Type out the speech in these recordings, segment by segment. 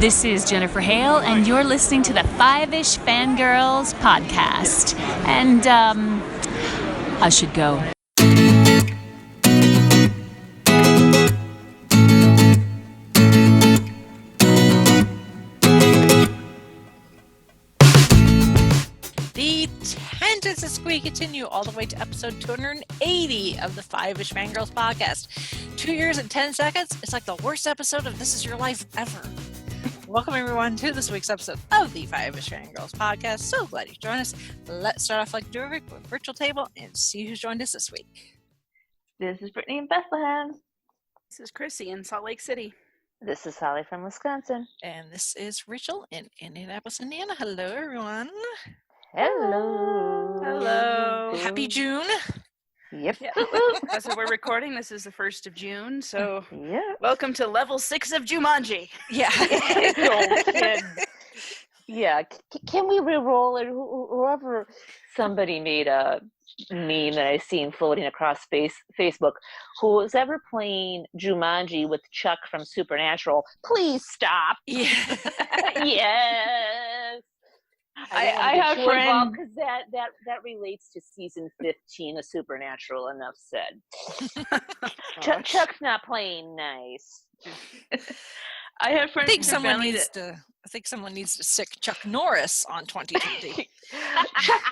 This is Jennifer Hale, and you're listening to the Five-ish Fangirls podcast. And, I should go. The tangents as we continue all the way to episode 280 of the Five-ish Fangirls podcast. 2 years and 10 seconds. It's like the worst episode of This Is Your Life ever. Welcome everyone to this week's episode of the Five-ish Fangirls podcast. So glad you joined us. Let's start off like Durvic with virtual table and see who's joined us this week. This is Brittany in Bethlehem. This is Chrissy in Salt Lake City. This is Sally from Wisconsin. And this is Rachel in Indianapolis, Indiana. Hello everyone. Hello. Hello. Happy June. Yep. Yeah. As we're recording, this is the 1st of June, so Yep. welcome to level 6 of Jumanji. Yeah. Oh, kid. Yeah. Can we re-roll it? Whoever, somebody made a meme that I've seen floating across Facebook. Who's ever playing Jumanji with Chuck from Supernatural? Please stop. Yeah. Yes. I have friends because that relates to season 15 of Supernatural. Enough said. Chuck's not playing nice. I have friends. I think someone needs to sick Chuck Norris on 2020.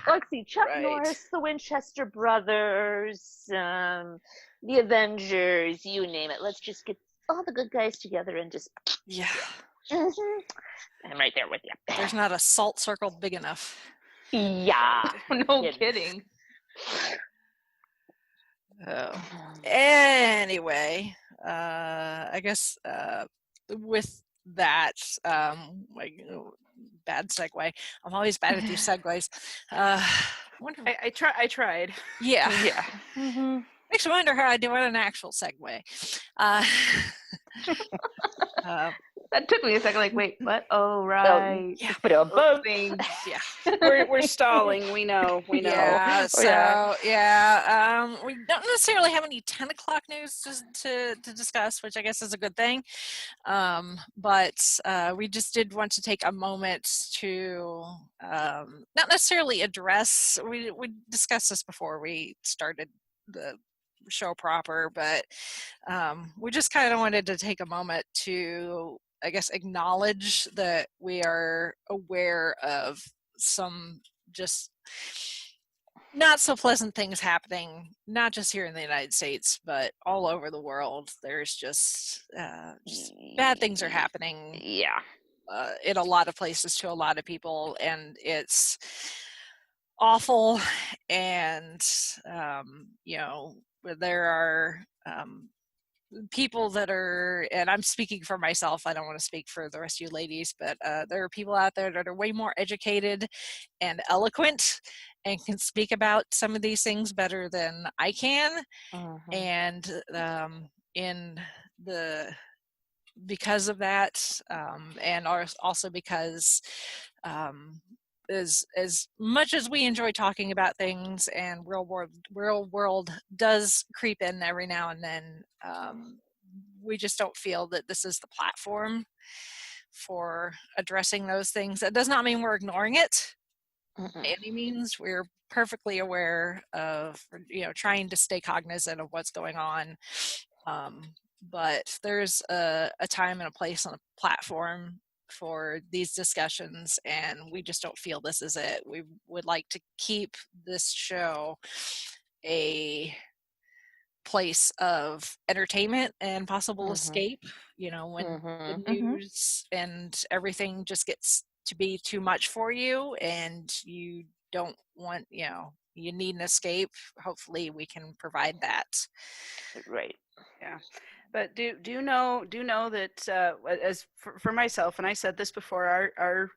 Let's see, Chuck Right. Norris, the Winchester brothers, the Avengers, you name it. Let's just get all the good guys together and just. Yeah. I'm right there with you. There's not a salt circle big enough. Yeah. No Kidding. kidding. Oh. Anyway, I guess with that, bad segue. I'm always bad at these segues. I wonder. I tried. Yeah. Yeah. Mm-hmm. Makes me wonder how I do on an actual segue. That took me a second. Like, wait, what? Oh, right. Yeah. But boom. Things. Yeah. We're stalling. We know. Yeah, so Yeah. we don't necessarily have any 10 o'clock news to discuss, which I guess is a good thing. But we just did want to take a moment to not necessarily address. We discussed this before we started the show proper, but we just kind of wanted to take a moment to, I guess, acknowledge that we are aware of some just not so pleasant things happening, not just here in the United States, but all over the world. There's just bad things are happening. Yeah. In a lot of places to a lot of people, and it's awful. And there are people that are, and I'm speaking for myself, I don't want to speak for the rest of you ladies, but there are people out there that are way more educated and eloquent and can speak about some of these things better than I can. Mm-hmm. And because of that, and also because as much as we enjoy talking about things, and real world does creep in every now and then, we just don't feel that this is the platform for addressing those things. That does not mean we're ignoring it. By any means. We're perfectly aware of, trying to stay cognizant of what's going on. But there's a time and a place on a platform for these discussions, and we just don't feel this is it. We would like to keep this show a place of entertainment and possible escape, when the news and everything just gets to be too much for you and you don't want, you need an escape. Hopefully we can provide that. Right. Yeah. But do know that as for myself, and I said this before our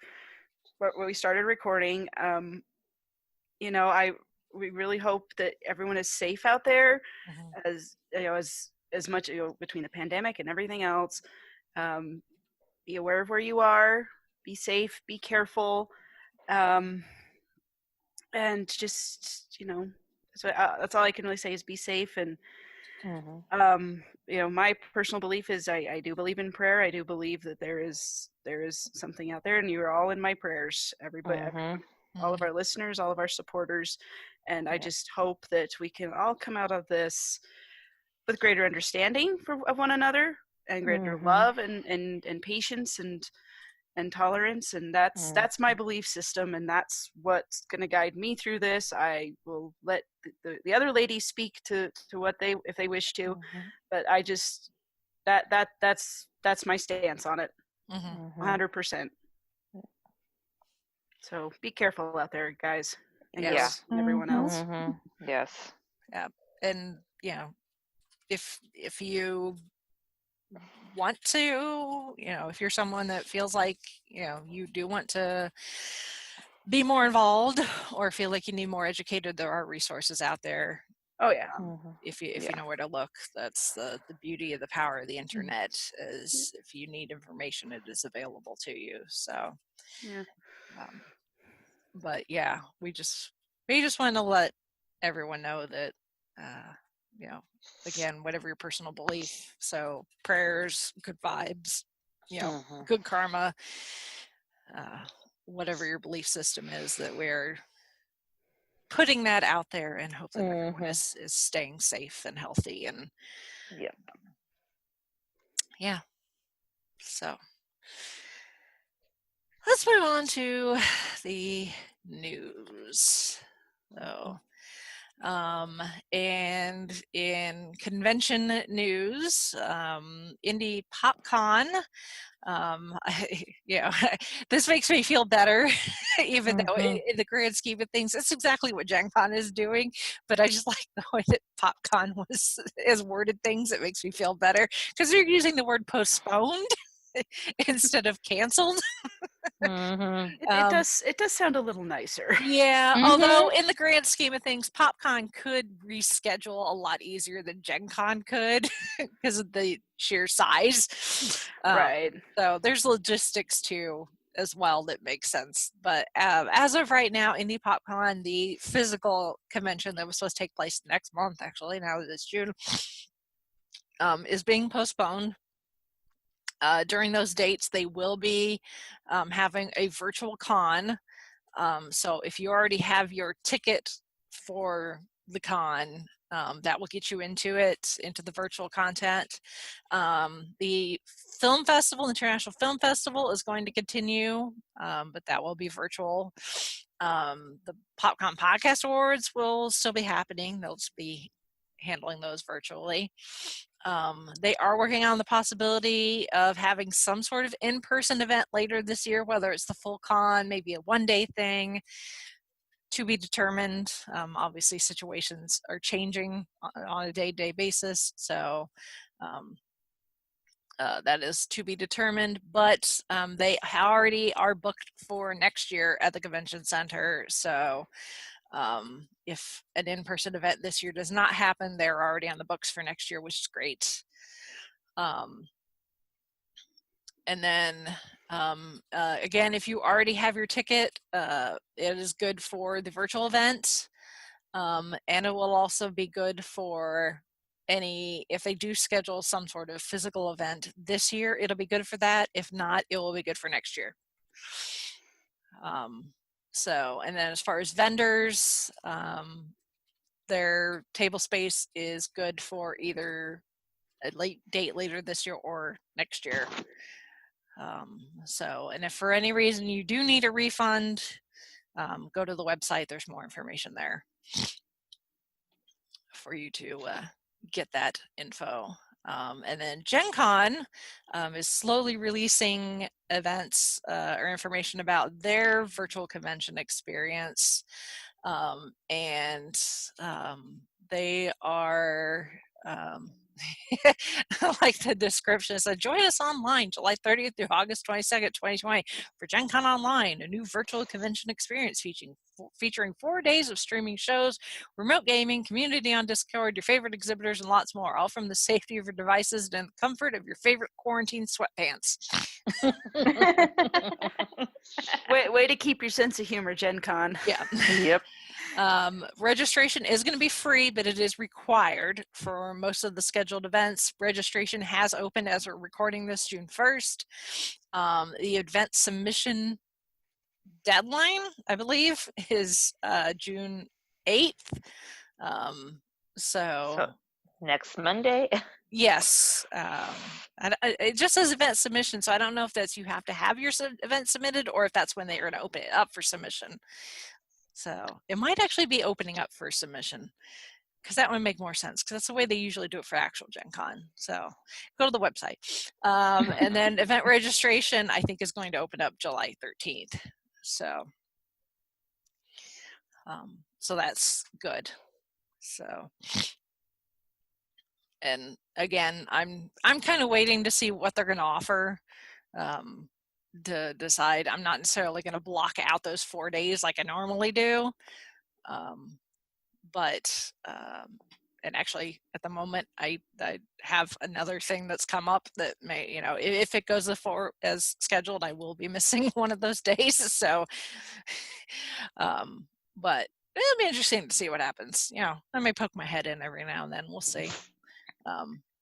when we started recording, we really hope that everyone is safe out there, as much between the pandemic and everything else. Be aware of where you are. Be safe. Be careful. And just that's all I can really say is be safe and My personal belief is I do believe in prayer. I do believe that there is something out there, and you're all in my prayers, everybody, all of our listeners, all of our supporters, and I just hope that we can all come out of this with greater understanding of one another, and greater love and patience and tolerance, and that's my belief system, and that's what's going to guide me through this. I will let the other ladies speak to what they, if they wish to, but I just that's my stance on it. 100%. So be careful out there, guys and girls, and everyone else. Yes. Yeah. And if you want to, if you're someone that feels like, you do want to be more involved or feel like you need more educated, there are resources out there. Oh yeah. If you know where to look. That's the beauty of the power of the internet, is if you need information, it is available to you. So but yeah, we just want to let everyone know that again, whatever your personal belief, so prayers, good vibes, good karma, whatever your belief system is, that we're putting that out there and hope that everyone is staying safe and healthy. And so let's move on to the news. So and in convention news, Indie PopCon, this makes me feel better, even though in the grand scheme of things, it's exactly what Gen Con is doing, but I just like the way that PopCon has worded things. It makes me feel better, because they're using the word postponed instead of canceled. It does sound a little nicer. Yeah, although in the grand scheme of things, PopCon could reschedule a lot easier than Gen Con could because of the sheer size. Right. So there's logistics too as well that makes sense. But as of right now, Indie PopCon, the physical convention that was supposed to take place next month, actually, now that it's June, is being postponed. During those dates, they will be having a virtual con. So if you already have your ticket for the con, that will get you into the virtual content. The film festival, International Film Festival, is going to continue, but that will be virtual. The PopCon Podcast Awards will still be happening. They'll just be handling those virtually. They are working on the possibility of having some sort of in-person event later this year, whether it's the full con, maybe a one-day thing, to be determined. Obviously, situations are changing on a day-to-day basis, so that is to be determined. But they already are booked for next year at the convention center, so if an in-person event this year does not happen, they're already on the books for next year, which is great. And then again, if you already have your ticket, it is good for the virtual event, and it will also be good for if they do schedule some sort of physical event this year, it'll be good for that. If not, it will be good for next year. So, and then as far as vendors, their table space is good for either a late date later this year or next year. So, and if for any reason you do need a refund, go to the website. There's more information there for you to get that info. And then Gen Con is slowly releasing events or information about their virtual convention experience. And they are, like the description said, join us online July 30th through August 22nd, 2020 for Gen Con Online, a new virtual convention experience featuring 4 days of streaming shows, remote gaming, community on Discord, your favorite exhibitors, and lots more, all from the safety of your devices and the comfort of your favorite quarantine sweatpants. Way to keep your sense of humor, Gen Con. Yeah. Yep. Registration is going to be free, but it is required for most of the scheduled events. Registration has opened as we're recording this June 1st. The event submission deadline, I believe, is June 8th. So next Monday. Yes, it just says event submission, so I don't know if that's you have to have your event submitted or if that's when they are going to open it up for submission. So it might actually be opening up for submission, because that would make more sense, because that's the way they usually do it for actual Gen Con. So go to the website. And then event registration, I think, is going to open up July 13th. So that's good. So, and again, I'm kind of waiting to see what they're going to offer to decide. I'm not necessarily going to block out those 4 days like I normally do. And actually at the moment I have another thing that's come up that may, if it goes as scheduled, I will be missing one of those days. So, but it'll be interesting to see what happens. I may poke my head in every now and then. We'll see.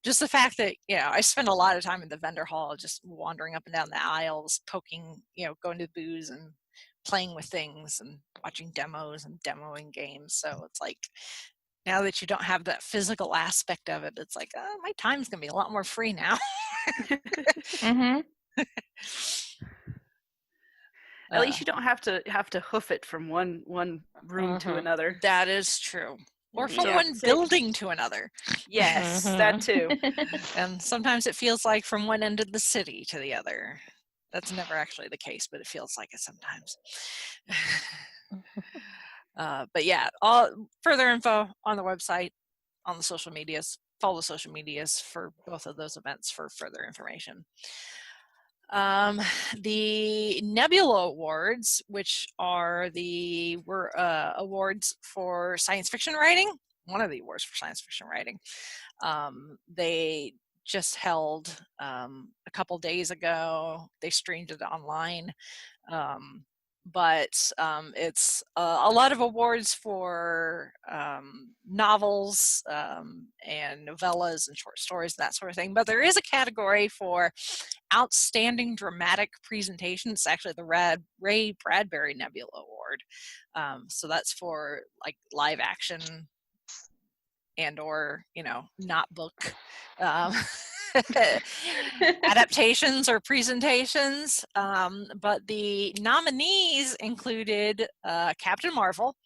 Just the fact that, I spend a lot of time in the vendor hall, just wandering up and down the aisles, poking, going to the booths and playing with things and watching demos and demoing games. So it's like, now that you don't have that physical aspect of it, it's like, my time's going to be a lot more free now. Mm-hmm. At least you don't have to hoof it from one room to another. That is true. Or from one building to another. Yes, that too. And sometimes it feels like from one end of the city to the other. That's never actually the case, but it feels like it sometimes. But yeah, all further info on the website, on the social medias. Follow the social medias for both of those events for further information. The Nebula Awards, which are were awards for science fiction writing, one of the awards for science fiction writing. They just held a couple days ago. They streamed it online. But it's a lot of awards for novels and novellas and short stories, that sort of thing. But there is a category for outstanding dramatic presentation. It's actually the Ray Bradbury Nebula Award. So that's for like live action and or not book adaptations or presentations, but the nominees included Captain Marvel,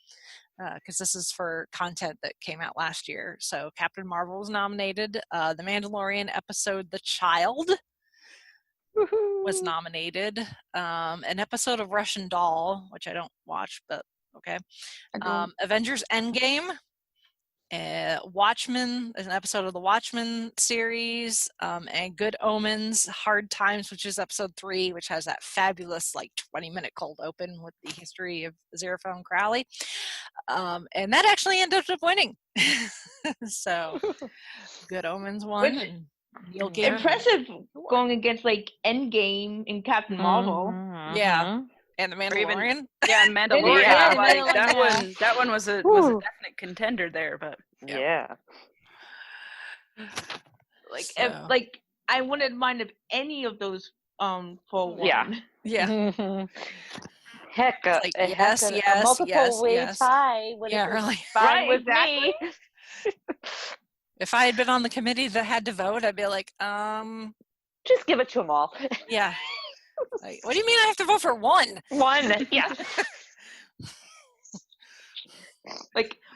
because this is for content that came out last year. So Captain Marvel was nominated. The Mandalorian episode The Child was nominated. An episode of Russian Doll, which I don't watch, but okay. Avengers Endgame. Watchmen, there's an episode of the Watchmen series, and Good Omens, Hard Times, which is episode 3, which has that fabulous 20-minute cold open with the history of Aziraphale and Crowley, and that actually ended up winning. So Good Omens won. And Neil Gaiman. Impressive going against Endgame and Captain Marvel. Yeah. And the Mandalorian. And Mandalorian. Yeah, that one was a definite contender there, but Yeah. I wouldn't mind if any of those for one. Yeah. Heck, yes, a multiple way tie would have been really. fine with me. If I had been on the committee that had to vote, I'd be like, just give it to them all. Yeah. What do you mean I have to vote for one? One, yeah.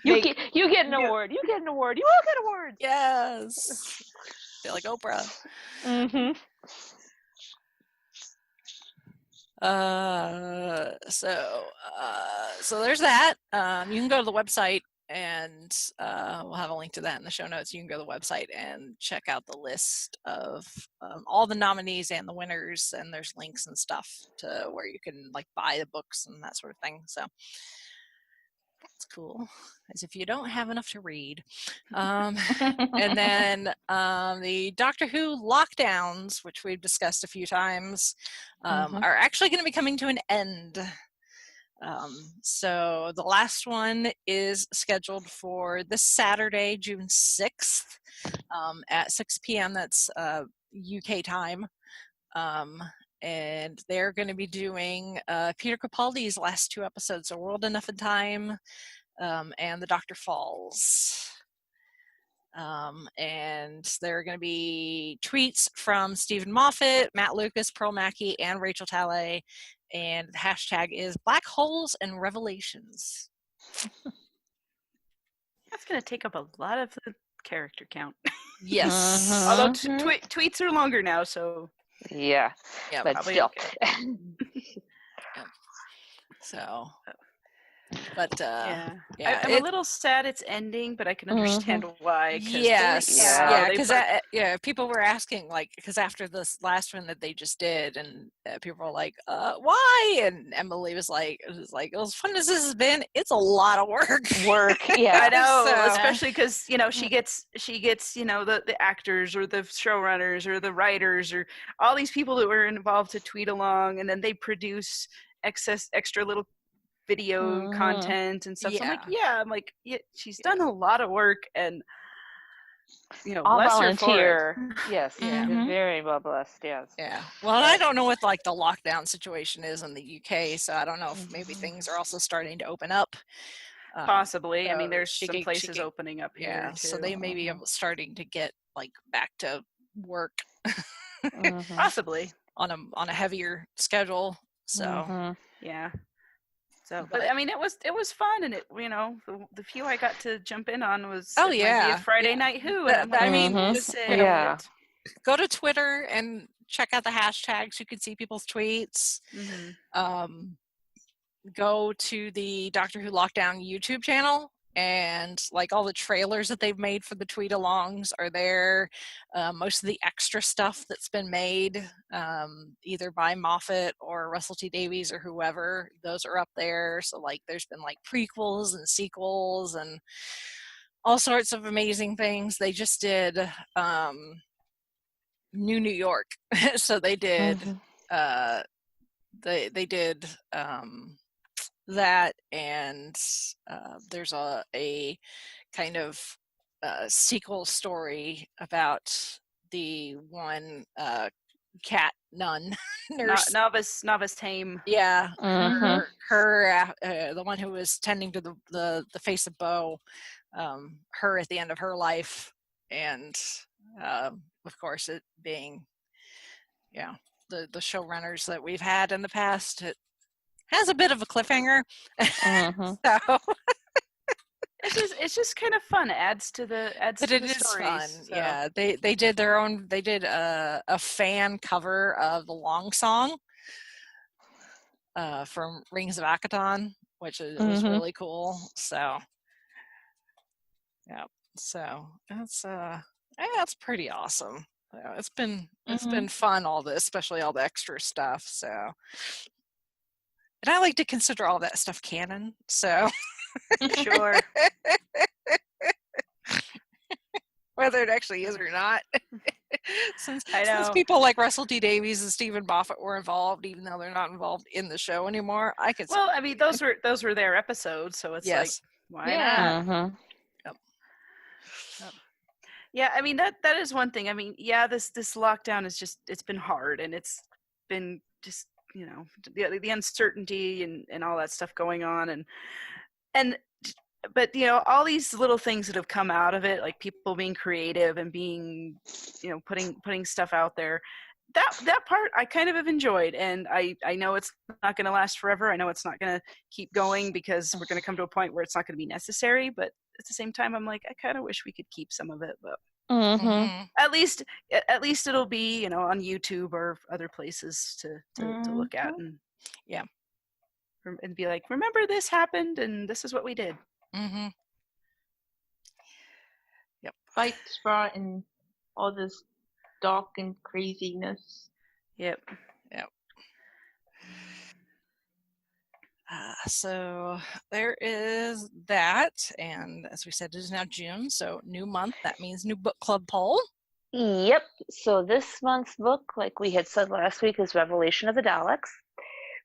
You get an award. You get an award. You all get awards. Yes. Feel like Oprah. Mm-hmm. So there's that. You can go to the website, and we'll have a link to that in the show notes. You can go to the website and check out the list of all the nominees and the winners, and there's links and stuff to where you can buy the books and that sort of thing. So that's cool, as if you don't have enough to read. And then the Doctor Who lockdowns, which we've discussed a few times, are actually going to be coming to an end. So the last one is scheduled for this Saturday, June 6th, at 6 p.m. That's UK time. And they're going to be doing Peter Capaldi's last 2 episodes, A World Enough in Time, and The Doctor Falls. And there are going to be tweets from Stephen Moffat, Matt Lucas, Pearl Mackie, and Rachel Talle. And the hashtag is Black Holes and Revelations. That's going to take up a lot of the character count. Yes. Although tweets are longer now, so. Yeah, but still. Okay. So. But I'm a little sad it's ending, but I can understand why. Because people were asking, like, because after this last one that they just did, and people were like, why? And Emily was like, as fun as this has been, it's a lot of work. Yeah, I know, so, especially because she gets the actors or the showrunners or the writers or all these people that were involved to tweet along, and then they produce extra little video content and stuff. So I'm like, she's done a lot of work, and all bless volunteer. Her for it. Yes, very well blessed. Yes. Yeah. Well, I don't know what like the lockdown situation is in the UK, so I don't know if maybe things are also starting to open up. Possibly. I mean, there's some places opening up here. Yeah. Too. So they may be starting to get like back to work. Possibly on a heavier schedule. So yeah. So, but I mean, it was fun, and it the few I got to jump in on was Friday Night Who. And I mean, go to Twitter and check out the hashtags. You can see people's tweets. Go to the Doctor Who Lockdown YouTube channel, and like all the trailers that they've made for the tweet alongs are there. Most of the extra stuff that's been made, either by Moffat or Russell T Davies or whoever, those are up there. So like there's been like prequels and sequels and all sorts of amazing things. They just did New York. So they did they did that, and there's a kind of sequel story about the one cat nun nurse, novice tame. Yeah, her the one who was tending to the face of Bo, her at the end of her life, and of course it being the showrunners that we've had in the past. It has a bit of a cliffhanger. So it's just kind of fun. It adds to the stories. Fun. So. Yeah, they did their own. They did a fan cover of the Long Song from Rings of Akaton, which was really cool. So so that's pretty awesome. It's been fun, all this, especially all the extra stuff. So. And I like to consider all that stuff canon, so. Sure. Whether it actually is or not. Since people like Russell T Davies and Stephen Moffat were involved, even though they're not involved in the show anymore, I could. Well, I mean, those were their episodes, so it's like, why not? Yep. Yeah, I mean that is one thing. I mean, this lockdown is it's been hard, and it's been just. The uncertainty and all that stuff going on, but all these little things that have come out of it, like people being creative and being putting stuff out there, that part I kind of have enjoyed, and I know it's not going to last forever. I know it's not going to keep going because we're going to come to a point where it's not going to be necessary, but at the same time I'm like, I kind of wish we could keep some of it, but at least it'll be on YouTube or other places to look at and and be like, remember this happened and this is what we did. Yep. Fight Spot and all this dark and craziness. Yep. So there is that, and as we said, it is now June, so new month. That means new book club poll. Yep. So this month's book, like we had said last week, is Revelation of the Daleks.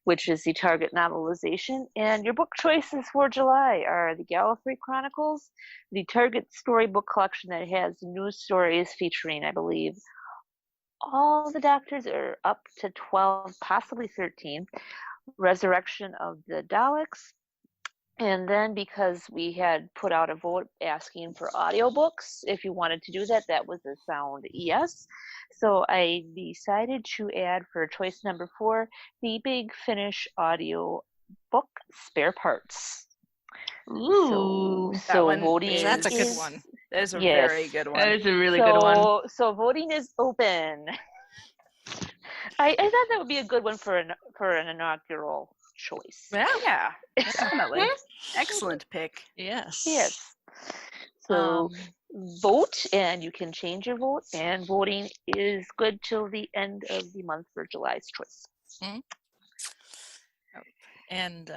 which is the target novelization. And your book choices for July are the Gallifrey Chronicles, the Target storybook collection that has new stories featuring, I believe, all the Doctors are up to 12, possibly 13, Resurrection of the Daleks. And then because we had put out a vote asking for audiobooks, if you wanted to do that, that was a sound yes. So I decided to add for choice number 4, the Big Finish audio book, Spare Parts. Ooh. So one voting That's a good one. That is a Yes. very good one. That is a really good one. So voting is open. I thought that would be a good one for an inaugural choice. Yeah, definitely. Excellent pick. Yes. Yes. So vote, and you can change your vote, and voting is good till the end of the month for July's choice. Mm-hmm. And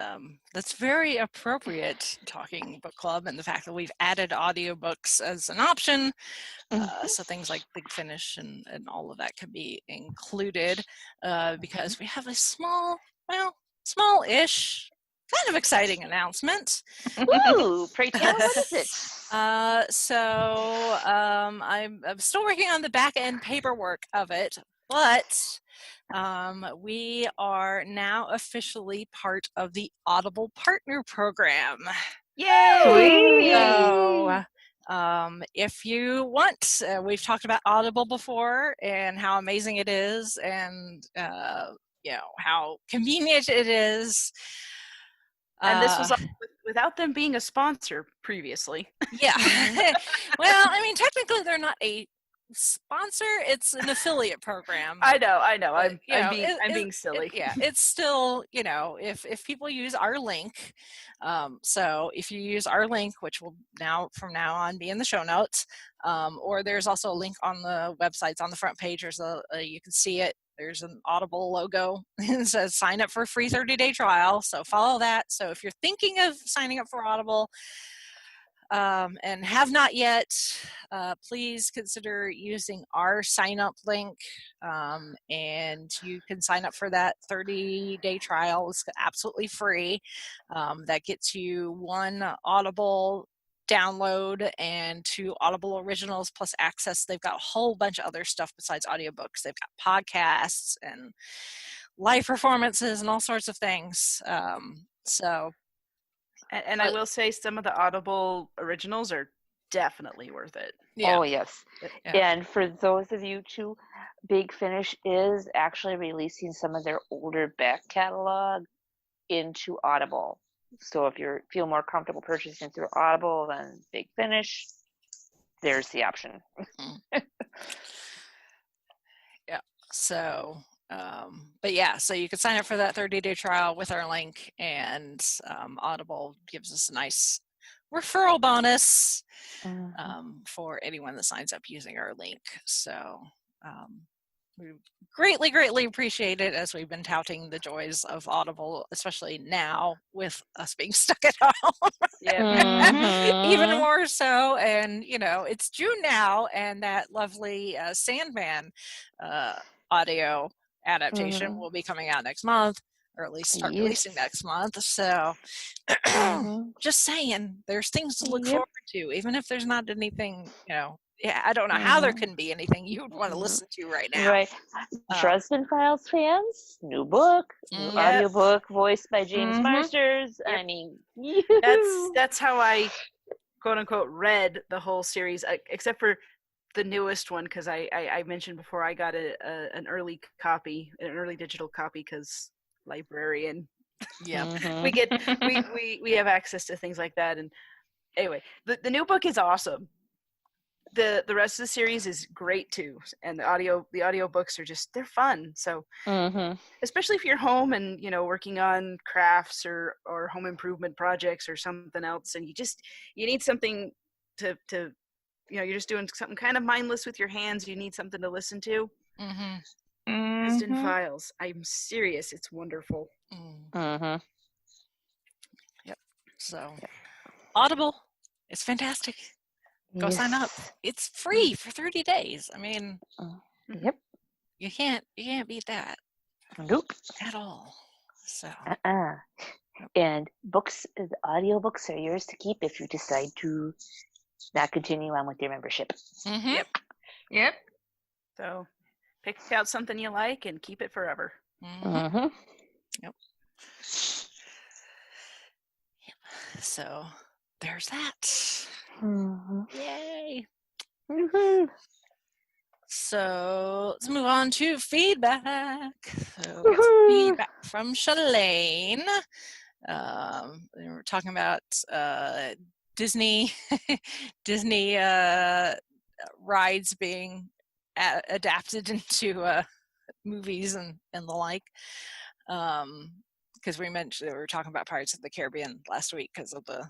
that's very appropriate, talking book club, and the fact that we've added audiobooks as an option. So things like Big Finish and all of that can be included because we have a small-ish, kind of exciting announcement. Ooh, pray tell, what is it? So I'm still working on the back end paperwork of it, but we are now officially part of the Audible Partner Program. Yay! So if you want, we've talked about Audible before and how amazing it is, and how convenient it is. And this was without them being a sponsor previously. Yeah. Well, I mean, technically they're not a sponsor, it's an affiliate program. I know. I'm being silly. It's still, if people use our link, so if you use our link, which will from now on be in the show notes, or there's also a link on the websites on the front page. There's you can see it. There's an Audible logo. It says sign up for a free 30-day trial. So follow that. So if you're thinking of signing up for Audible, and have not yet, please consider using our sign up link, and you can sign up for that 30-day trial. It's absolutely free. That gets you 1 Audible download and 2 Audible originals plus access. They've got a whole bunch of other stuff besides audiobooks. They've got podcasts and live performances and all sorts of things. And I will say some of the Audible originals are definitely worth it. Yeah. Oh, yes. Yeah. And for those of you too, Big Finish is actually releasing some of their older back catalog into Audible. So if you feel more comfortable purchasing through Audible than Big Finish, there's the option. Yeah. So, but yeah, so you can sign up for that 30-day trial with our link, and Audible gives us a nice referral bonus for anyone that signs up using our link. So we greatly appreciate it, as we've been touting the joys of Audible, especially now with us being stuck at home. Even more so. And it's June now, and that lovely Sandman audio adaptation will be coming out next month, or at least start releasing next month. So just saying, there's things to look forward to, even if there's not anything, I don't know how there can be anything you would want to listen to right now. Right. Dresden Files fans, new book, new audiobook voiced by James Marsters. I mean, that's how I quote unquote read the whole series, except for the newest one, because I mentioned before I got an early digital copy, because librarian. Yeah, we have access to things like that. And anyway, the new book is awesome. The rest of the series is great too, and the audio books are they're fun. So especially if you're home and working on crafts or home improvement projects or something else, and you need something to you're just doing something kind of mindless with your hands, you need something to listen to. Dresden Files, I'm serious, it's wonderful. Yep. So Audible, it's fantastic. Go sign up. It's free for 30 days. I mean, you can't beat that. Nope. At all. So. And books, the audiobooks are yours to keep if you decide to not continue on with your membership. Mm-hmm. Yep. So pick out something you like and keep it forever. Mm-hmm. Yep. So there's that. Mm-hmm. Yay. Mm-hmm. So let's move on to feedback. So Woohoo. it's feedback from Shalane. We're talking about Disney Disney rides being adapted into movies and the like. Because we were talking about Pirates of the Caribbean last week because of the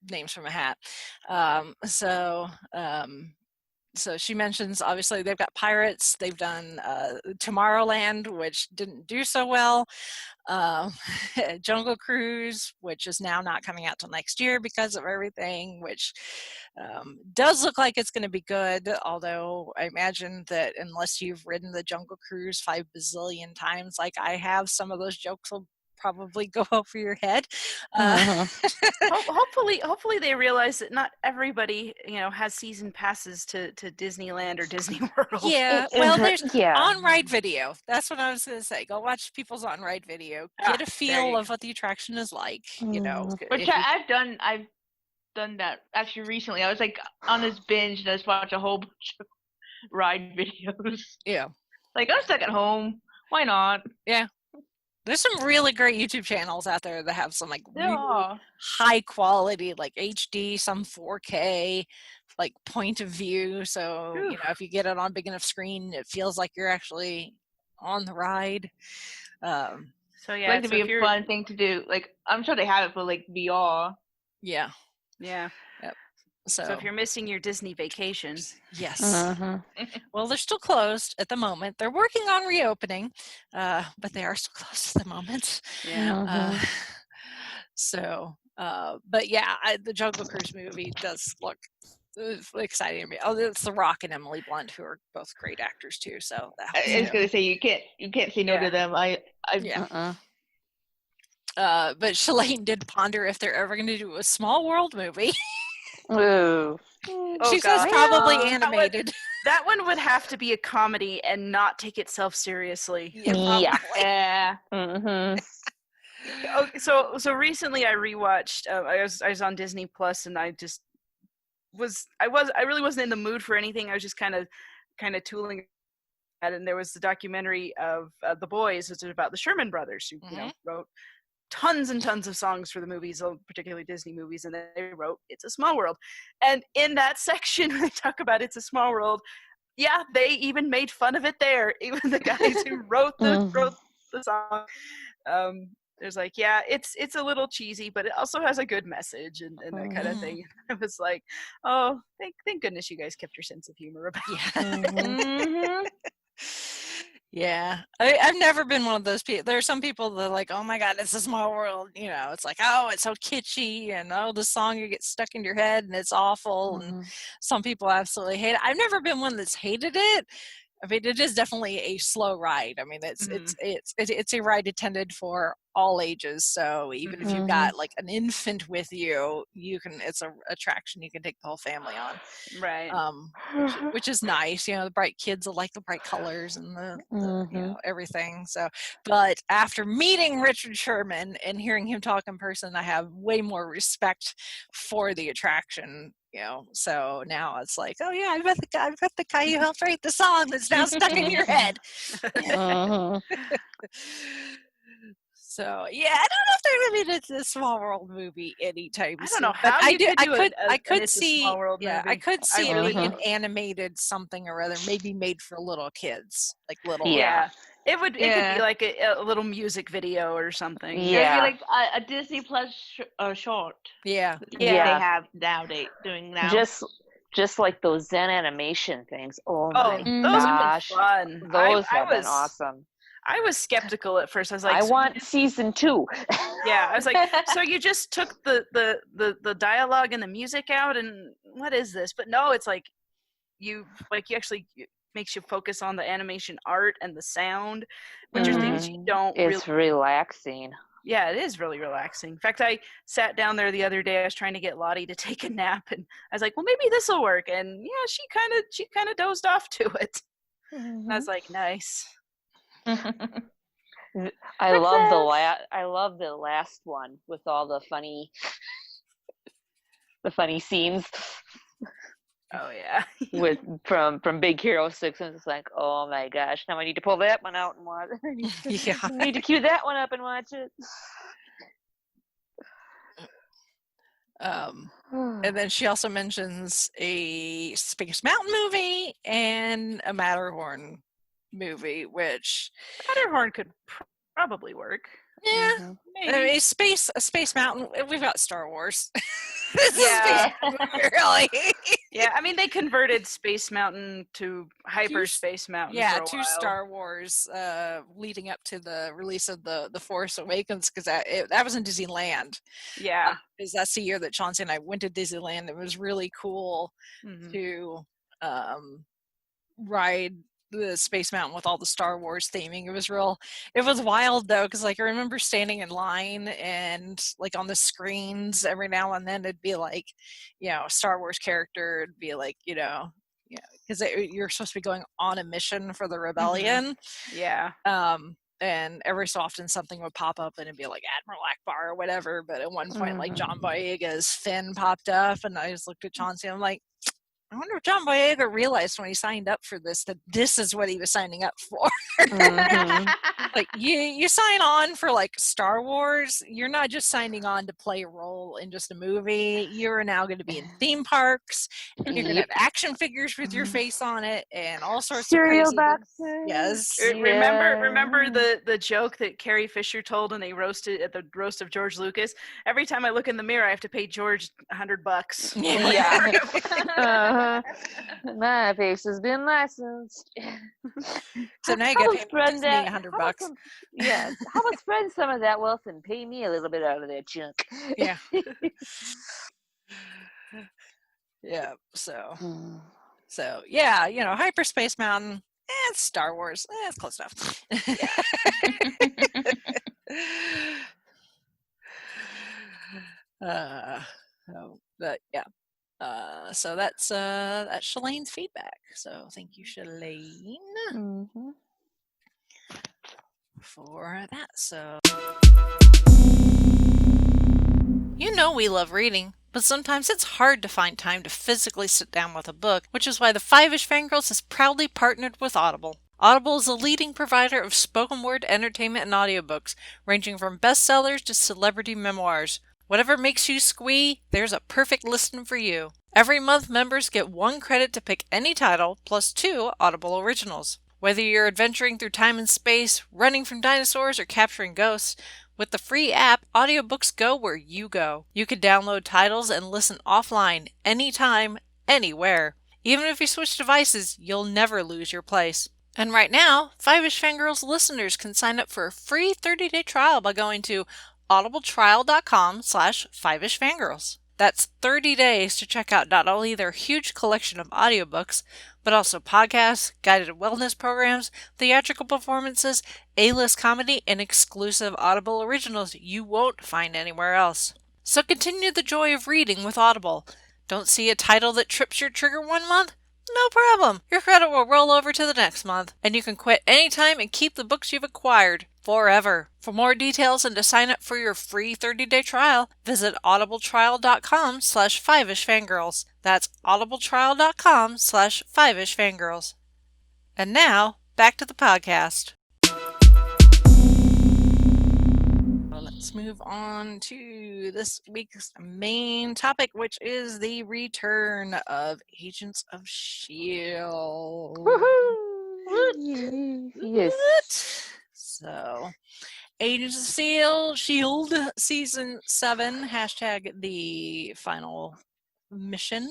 names from a hat. So she mentions, obviously, they've got Pirates. They've done Tomorrowland, which didn't do so well. Jungle Cruise, which is now not coming out till next year because of everything, which does look like it's going to be good. Although I imagine that unless you've ridden the Jungle Cruise 5 bazillion times like I have, some of those jokes will probably go over your head. Hopefully they realize that not everybody, has season passes to Disneyland or Disney World. Yeah, well, there's on-ride video. That's what I was going to say. Go watch people's on-ride video. Get a feel of what the attraction is like. Which I've done that actually recently. I was like on this binge and I just watched a whole bunch of ride videos. Yeah. Like, I'm stuck at home. Why not? Yeah. There's some really great YouTube channels out there that have some really high quality, like HD, some 4K, like point of view. So, if you get it on a big enough screen, it feels like you're actually on the ride. So yeah, it's like to be a fun thing to do. Like, I'm sure they have it for like VR. Yeah. Yeah. Yep. So if you're missing your Disney vacation. Yes. Well, they're still closed at the moment. They're working on reopening, but they are still closed at the moment. Yeah. But yeah, the Jungle Cruise movie does look exciting to me. Oh, it's The Rock and Emily Blunt, who are both great actors too. So I was gonna say you can't say no to them. But Shalane did ponder if they're ever going to do a Small World movie. Ooh. She says probably animated. That one would have to be a comedy and not take itself seriously. Yeah. So recently I rewatched. I was on Disney Plus and I really wasn't in the mood for anything. I was just kind of tooling. And there was the documentary of The Boys, which is about the Sherman Brothers, who wrote tons and tons of songs for the movies, particularly Disney movies, and they wrote It's a Small World. And in that section when they talk about It's a Small World, yeah, they even made fun of it there. Even the guys who wrote the song. There's like, yeah, it's a little cheesy, but it also has a good message and that kind of thing. I was like, oh, thank goodness you guys kept your sense of humor about it. Yeah, I've never been one of those people. There are some people that are like, oh my God, it's a small world. It's like, oh, it's so kitschy, and the song, you get stuck in your head and it's awful. And some people absolutely hate it. I've never been one that's hated it. I mean, it is definitely a slow ride. I mean, it's a ride intended for all ages. So even if you've got like an infant with you, it's an attraction you can take the whole family on. Right. Which is nice. The bright kids will like the bright colors and the everything. So, but after meeting Richard Sherman and hearing him talk in person, I have way more respect for the attraction. So now it's like, oh yeah, I've got the guy who helped write the song that's now stuck in your head. So yeah, I don't know if they're going to be a Small World movie anytime soon. I don't know how I could see it being an animated something or other, maybe made for little kids, like little. Yeah. It could be like a little music video or something. Yeah, maybe like a Disney Plus short. Yeah. They have now. Doing now. Just like those Zen animation things. Oh my those gosh, have been fun. Those have been awesome. I was skeptical at first. I was like, I want season 2. Yeah, I was like, so you just took the dialogue and the music out, and what is this? But no, it's like you actually makes you focus on the animation art and the sound, which are things you don't It's relaxing. Yeah, it is really relaxing. In fact, I sat down there the other day. I was trying to get Lottie to take a nap, and I was like, "Well, maybe this will work." And yeah, she kind of dozed off to it. And I was like, "Nice." I love the last one with all the funny scenes. Oh yeah. from Big Hero 6, and it's like, oh my gosh, now I need to pull that one out and watch it. I need to cue that one up and watch it. And then she also mentions a Space Mountain movie and a Matterhorn movie, which Matterhorn could probably work. Yeah, maybe. I mean, Space Mountain. We've got Star Wars. Yeah, really. Yeah, I mean they converted Space Mountain to Hyperspace Mountain. Yeah, for a while. Star Wars, leading up to the release of the Force Awakens, because that was in Disneyland. Yeah, because that's the year that Chauncey and I went to Disneyland. It was really cool to ride the Space Mountain with all the Star Wars theming. It was wild though, because like I remember standing in line and like on the screens every now and then it'd be like, Star Wars character, it'd be like, because you're supposed to be going on a mission for the rebellion. Yeah. And every so often something would pop up and it'd be like Admiral Akbar or whatever, but at one point like John Boyega's fin popped up, and I just looked at Chauncey and I'm like, I wonder if John Boyega realized when he signed up for this that this is what he was signing up for. Like you sign on for like Star Wars, you're not just signing on to play a role in just a movie. You're now going to be in theme parks, and you're going to have action figures with your face on it, and all sorts cereal of boxes. Yes. Remember the joke that Carrie Fisher told when they roasted at the roast of George Lucas? Every time I look in the mirror, I have to pay George $100. Yeah. My face has been licensed. So now you get $100. Yes. How about spread some of that wealth and pay me a little bit out of that chunk? Yeah. Yeah. So yeah, Hyperspace Mountain. It's Star Wars. It's close enough. But yeah. So that's Shalane's feedback. So thank you, Shalane, for that. So we love reading, but sometimes it's hard to find time to physically sit down with a book, which is why the Five-ish Fangirls has proudly partnered with Audible. Audible is a leading provider of spoken word entertainment and audiobooks, ranging from bestsellers to celebrity memoirs. Whatever makes you squee, there's a perfect listen for you. Every month, members get 1 credit to pick any title, plus 2 Audible originals. Whether you're adventuring through time and space, running from dinosaurs, or capturing ghosts, with the free app, audiobooks go where you go. You can download titles and listen offline, anytime, anywhere. Even if you switch devices, you'll never lose your place. And right now, Five-ish Fangirls listeners can sign up for a free 30-day trial by going to audibletrial.com/5ishfangirls. That's 30 days to check out not only their huge collection of audiobooks, but also podcasts, guided wellness programs, theatrical performances, A-list comedy, and exclusive Audible originals you won't find anywhere else. So continue the joy of reading with Audible. Don't see a title that trips your trigger one month? No problem. Your credit will roll over to the next month, and you can quit anytime and keep the books you've acquired forever. For more details and to sign up for your free 30-day trial, visit audibletrial.com/5ishfangirls. That's audibletrial.com/5ishfangirls. And now, back to the podcast. Let's move on to this week's main topic, which is the return of Agents of S.H.I.E.L.D. Woohoo! Yes. So, Agents of S.H.I.E.L.D. Season 7, # the final mission.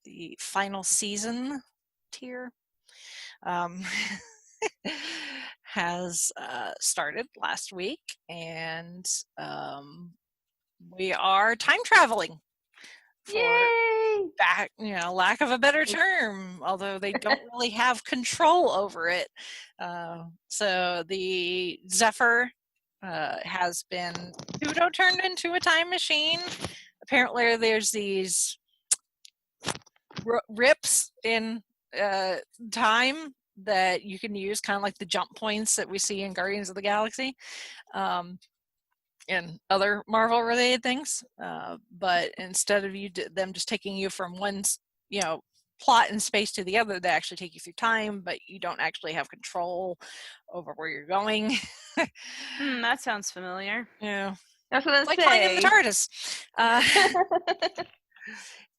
The final season tier. Has started last week, and we are time traveling. Yay! lack of a better term, although they don't really have control over it. So the Zephyr has been pseudo-turned into a time machine. Apparently there's these rips in time that you can use, kind of like the jump points that we see in Guardians of the Galaxy. And other Marvel-related things, but instead of them just taking you from one, plot in space to the other, they actually take you through time, but you don't actually have control over where you're going. That sounds familiar. Yeah, that's what I'm like flying in the TARDIS.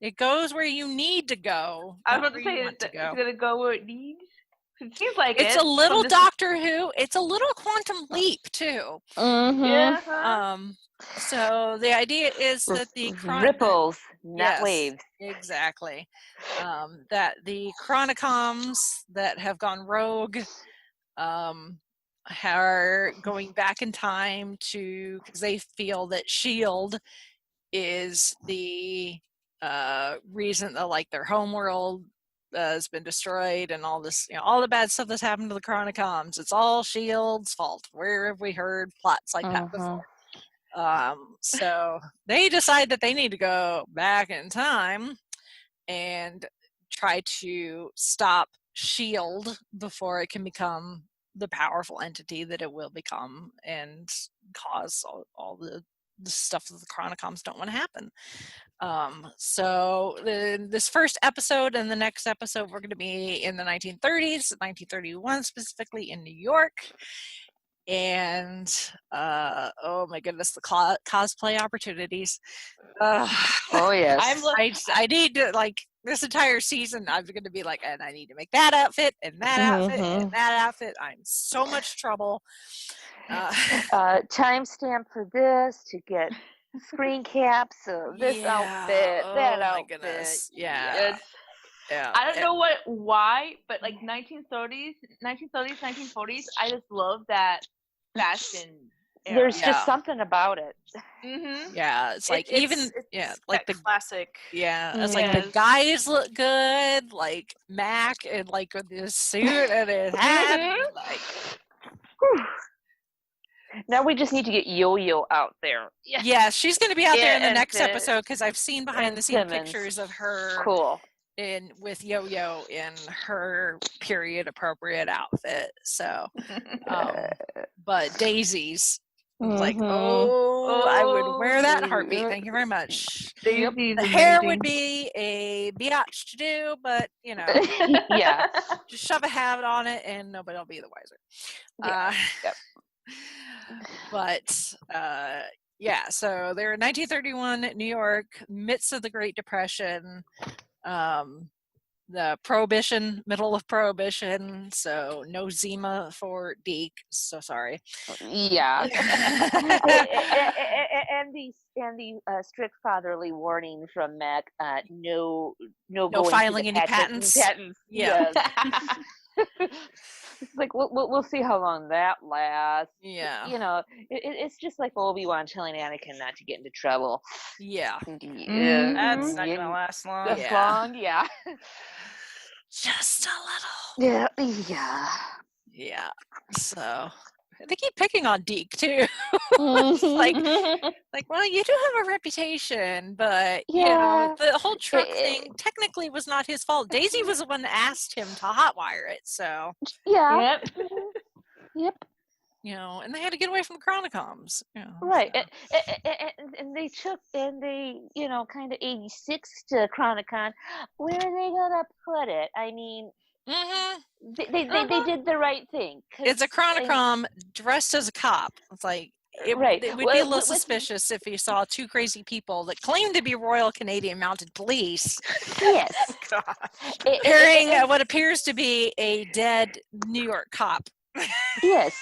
It goes where you need to go. I was about to say, it's going to go where it needs. It seems like it's a little Doctor Who. It's a little Quantum Leap too. Mm-hmm. Yeah. So the idea is that the ripples, not waves. Exactly. That the Chronicoms that have gone rogue are going back in time because they feel that S.H.I.E.L.D. is the reason that, like, their homeworld has been destroyed and all this, all the bad stuff that's happened to the Chronicoms. It's all S.H.I.E.L.D.'s fault. Where have we heard plots like that before? So they decide that they need to go back in time and try to stop S.H.I.E.L.D. before it can become the powerful entity that it will become and cause all the stuff that the Chronicoms don't want to happen. So this first episode and the next episode, we're going to be in the 1930s, 1931 specifically in New York. And oh my goodness, the cosplay opportunities. Oh yes. I need to, like, this entire season I'm going to be like, and I need to make that outfit and that outfit and that outfit. I'm so much trouble. Timestamp for this to get screen caps of this outfit, that outfit. Goodness. Yeah. I don't know why, but like 1930s, 1940s, I just love that fashion era. There's just something about it. Mm-hmm. Yeah, it's like it's like the classic. Yeah, it's like the guys look good, like Mac and like with his suit and his hat. Like, now we just need to get Yo-Yo out there. Yeah, she's going to be out there in the next episode because I've seen behind-the-scenes pictures of her. Cool. With Yo-Yo in her period-appropriate outfit. So, but Daisy's like, I would wear that in a heartbeat. Thank you very much. The hair would be a biatch to do, but yeah, just shove a hat on it and nobody will be the wiser. But so they're in 1931 New York, midst of the Great Depression. The middle of Prohibition, so no Zima for Deke. So sorry. Yeah. and the strict fatherly warning from Mac: no filing any patents. Yeah. It's like we'll see how long that lasts. Yeah. It's just like Obi-Wan telling Anakin not to get into trouble. Yeah. That's not gonna last long. That's long. Yeah. Just a little. Yeah. Yeah. So they keep picking on Deke too. like, well, you do have a reputation, but the whole truck thing technically was not his fault. Daisy was the one that asked him to hotwire it. So Yep. And they had to get away from the Chronicoms. Right. And they kind of 86 to Chronicon. Where are they gonna put it? I mean, they did the right thing. It's a Chronicom dressed as a cop. It's like it would be a little suspicious if you saw two crazy people that claim to be Royal Canadian Mounted Police. Yes. Carrying what appears to be a dead New York cop. Yes,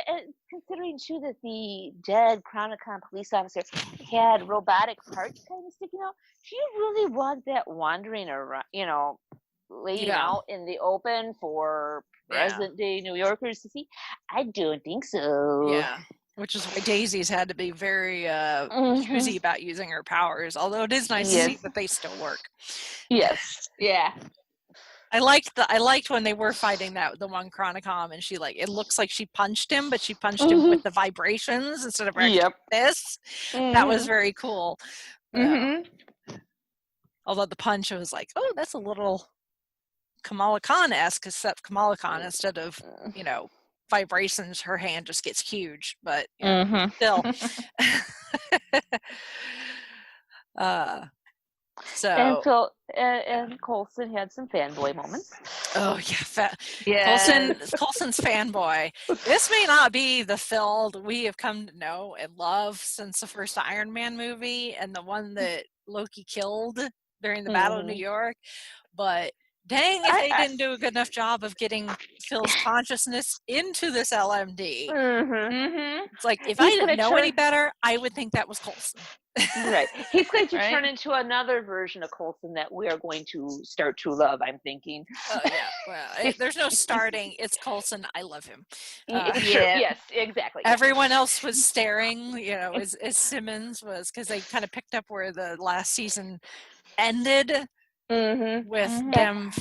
and considering too that the dead Chronicon police officer had robotic parts kind of sticking out, do you really want that wandering around, laying out in the open for present day New Yorkers to see? I don't think so. Yeah. which is why Daisy's had to be very choosy about using her powers. Although it is nice to see that they still work. Yes. Yeah. I liked when they were fighting the one Chronicom, and she it looks like she punched him, but she punched him with the vibrations instead of this. That was very cool. Although the punch was like, oh, that's a little Kamala Khan-esque, except Kamala Khan, instead of, vibrations, her hand just gets huge. But still. And Coulson had some fanboy moments. Oh yeah, Coulson's fanboy. This may not be the Phil that we have come to know and love since the first Iron Man movie and the one that Loki killed during the Battle of New York, but dang if they didn't do a good enough job of getting Phil's consciousness into this LMD. It's like, if I didn't know any better, I would think that was Coulson. Right. He's going to turn into another version of Coulson that we are going to start to love, I'm thinking. Oh, yeah. Well, there's no starting. It's Coulson. I love him. Sure. Yes, exactly. Everyone else was staring, as Simmons was, because they kind of picked up where the last season ended. With them,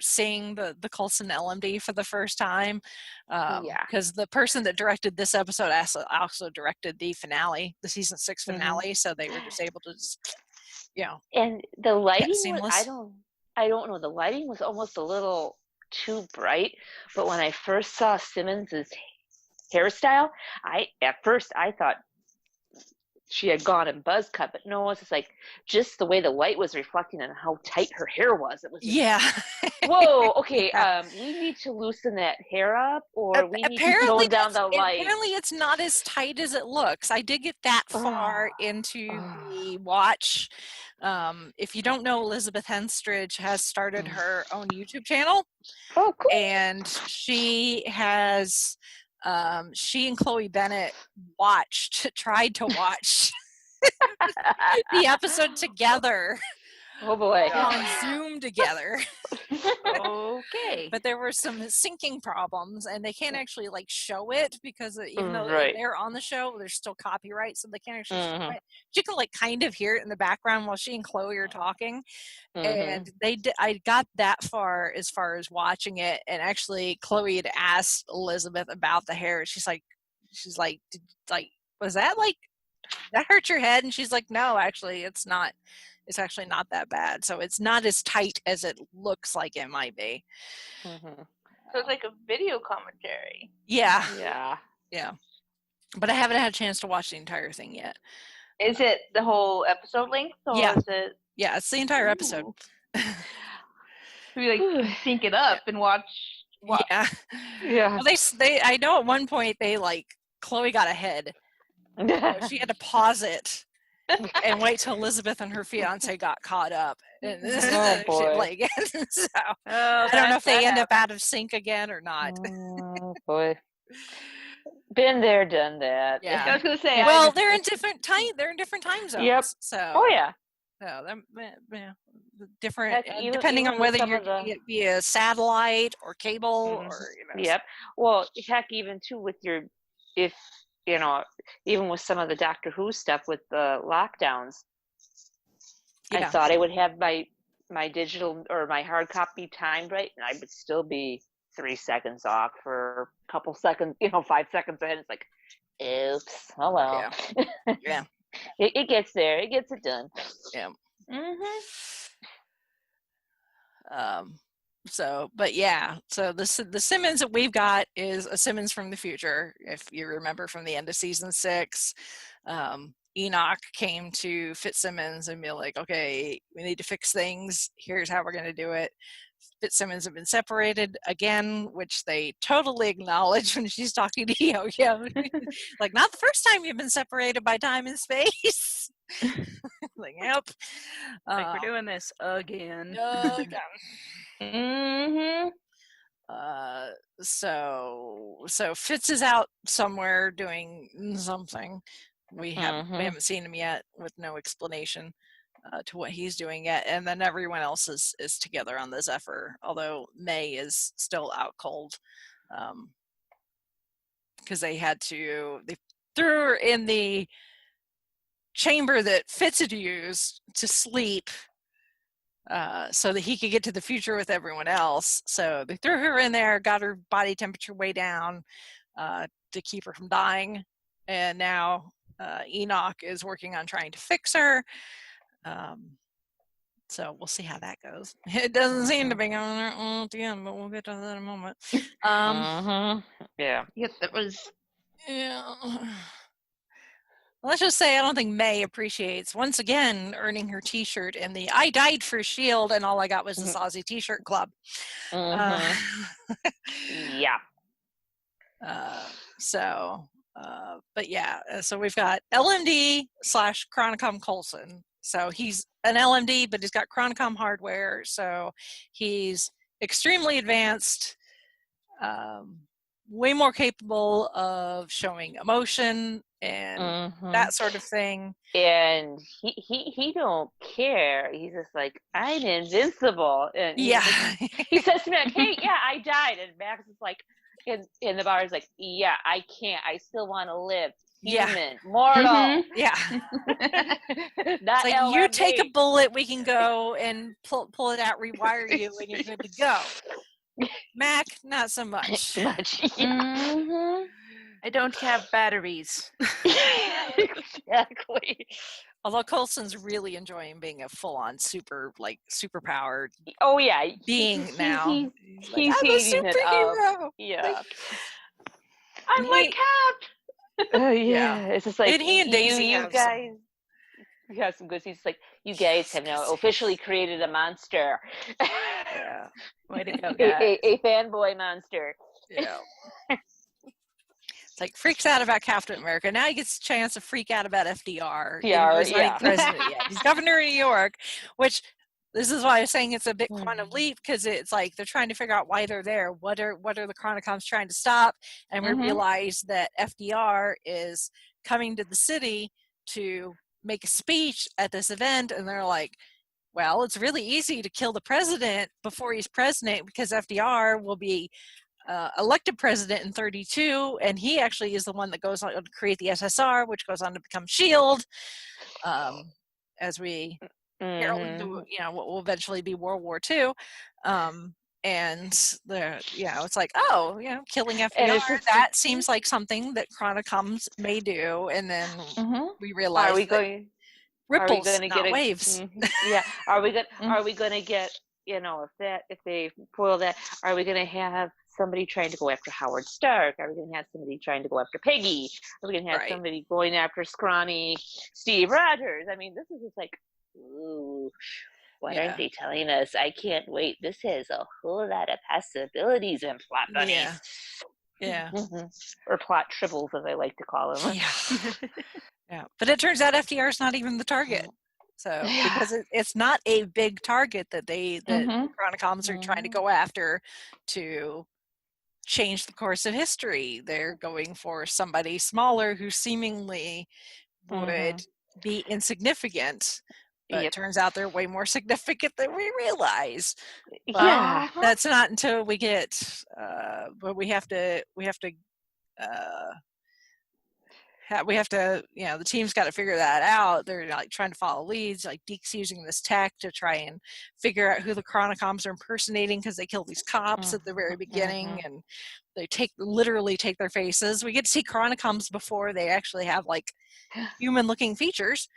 seeing the Coulson LMD for the first time. Because the person that directed this episode also directed the finale, the season 6 finale, so they were just able to And the lighting seamless. I don't know, the lighting was almost a little too bright, but when I first saw Simmons's hairstyle, at first I thought she had gone and buzz cut, but no, it's just the way the light was reflecting and how tight her hair was. It was whoa, okay, we need to loosen that hair up, or we need to tone down the light. Apparently it's not as tight as it looks. I did get that far into the watch. If you don't know, Elizabeth Henstridge has started her own YouTube channel. Oh, cool. And she has she and Chloe Bennett tried to watch the episode together. Oh boy. On Zoom together. Okay. But there were some syncing problems, and they can't actually show it because even though they're on the show, there's still copyright, so they can't actually show it. You can kind of hear it in the background while she and Chloe are talking. And I got that far as watching it, and actually Chloe had asked Elizabeth about the hair. She's like, was that that hurt your head? And she's like, no, actually it's not. It's actually not that bad. So it's not as tight as it looks like it might be. So it's like a video commentary. Yeah. Yeah. But I haven't had a chance to watch the entire thing yet. Is it the whole episode length? Or is it... Yeah, it's the entire episode. We sync it up and watch. Yeah. Well, they I know at one point they Chloe got ahead. She had to pause it and wait till Elizabeth and her fiance got caught up. And boy. So, I don't know if they end up out of sync again or not. Oh boy. Been there, done that. Yeah. I was gonna say. Well, they're in different time zones. Yep. So. Oh yeah. So different, depending on whether you're via satellite or cable or Yep. Well, heck, even too with even with some of the Doctor Who stuff with the lockdowns, I thought I would have my digital or my hard copy timed right, and I would still be 3 seconds off for a couple seconds, 5 seconds ahead. It's like, oops, oh well. Yeah. It gets there. It gets it done. Yeah. So the Simmons that we've got is a Simmons from the future. If you remember from the end of season 6, Enoch came to Fitzsimmons and be like, okay, we need to fix things. Here's how we're going to do it. Fitzsimmons have been separated again, which they totally acknowledge when she's talking to Yo-Yo. Not the first time you've been separated by time and space. Yep. We're doing this again. So Fitz is out somewhere doing something. We haven't seen him yet, with no explanation to what he's doing yet, and then everyone else is together on the Zephyr, although May is still out cold because they threw her in the chamber that Fitz had used to sleep so that he could get to the future with everyone else. So they threw her in there, got her body temperature way down to keep her from dying. And now Enoch is working on trying to fix her. So we'll see how that goes. It doesn't seem to be going there at the end, but we'll get to that in a moment. Yeah. Yes, that was. Yeah. Let's just say I don't think May appreciates, once again, earning her t-shirt in the I died for S.H.I.E.L.D. and all I got was the Aussie t-shirt club. Yeah. But yeah, so we've got LMD / Chronicom Coulson. So he's an LMD, but he's got Chronicom hardware. So he's extremely advanced, way more capable of showing emotion and that sort of thing. And he don't care. He's just like, I'm invincible. And he says to me, like, hey, yeah, I died. And Max is like, in the bar is like, yeah, I can't. I still want to live. Human, mortal. Yeah. Not like LMD. You take a bullet, we can go and pull it out, rewire you, and you're good to go. Mac, not so much. I don't have batteries. Exactly. Although Coulson's really enjoying being a full-on superpowered being now. He's I'm a superhero. Yeah. I'm like Cap. It's just like, and he and Daisy you have guys. We have some good scenes. Like, you guys have now officially created a monster. Yeah. Way to go, guys. A fanboy monster. Yeah. It's like freaks out about Captain America. Now he gets a chance to freak out about FDR. He's not president yet. He's governor of New York, which this is why I was saying it's a bit quantum leap, because it's like they're trying to figure out why they're there. What are the Chronicoms trying to stop? And we realize that FDR is coming to the city to make a speech at this event, and they're like, well, it's really easy to kill the president before he's president, because FDR will be elected president in 32, and he actually is the one that goes on to create the SSR, which goes on to become S.H.I.E.L.D. As we herald into, what will eventually be World War II. And it's like, killing FDR, that seems like something that Chronicoms may do, and then we realize ripples, not waves. Are we going to get, if they foil that, are we going to have somebody trying to go after Howard Stark? Are we going to have somebody trying to go after Peggy? Are we going to have somebody going after scrawny Steve Rogers? I mean, this is just like, ooh, what are they telling us? I can't wait. This has a whole lot of possibilities and plot bunnies. Yeah. Or plot tribbles, as I like to call them. Yeah. But it turns out FDR is not even the target. So because it's not a big target that Chronicoms are trying to go after to change the course of history. They're going for somebody smaller who seemingly would be insignificant. But it turns out they're way more significant than we realize. But that's not until we get. But we have to. The team's got to figure that out. They're like trying to follow leads. Like Deke's using this tech to try and figure out who the Chronicoms are impersonating, because they kill these cops at the very beginning, and they literally take their faces. We get to see Chronicoms before they actually have like human-looking features.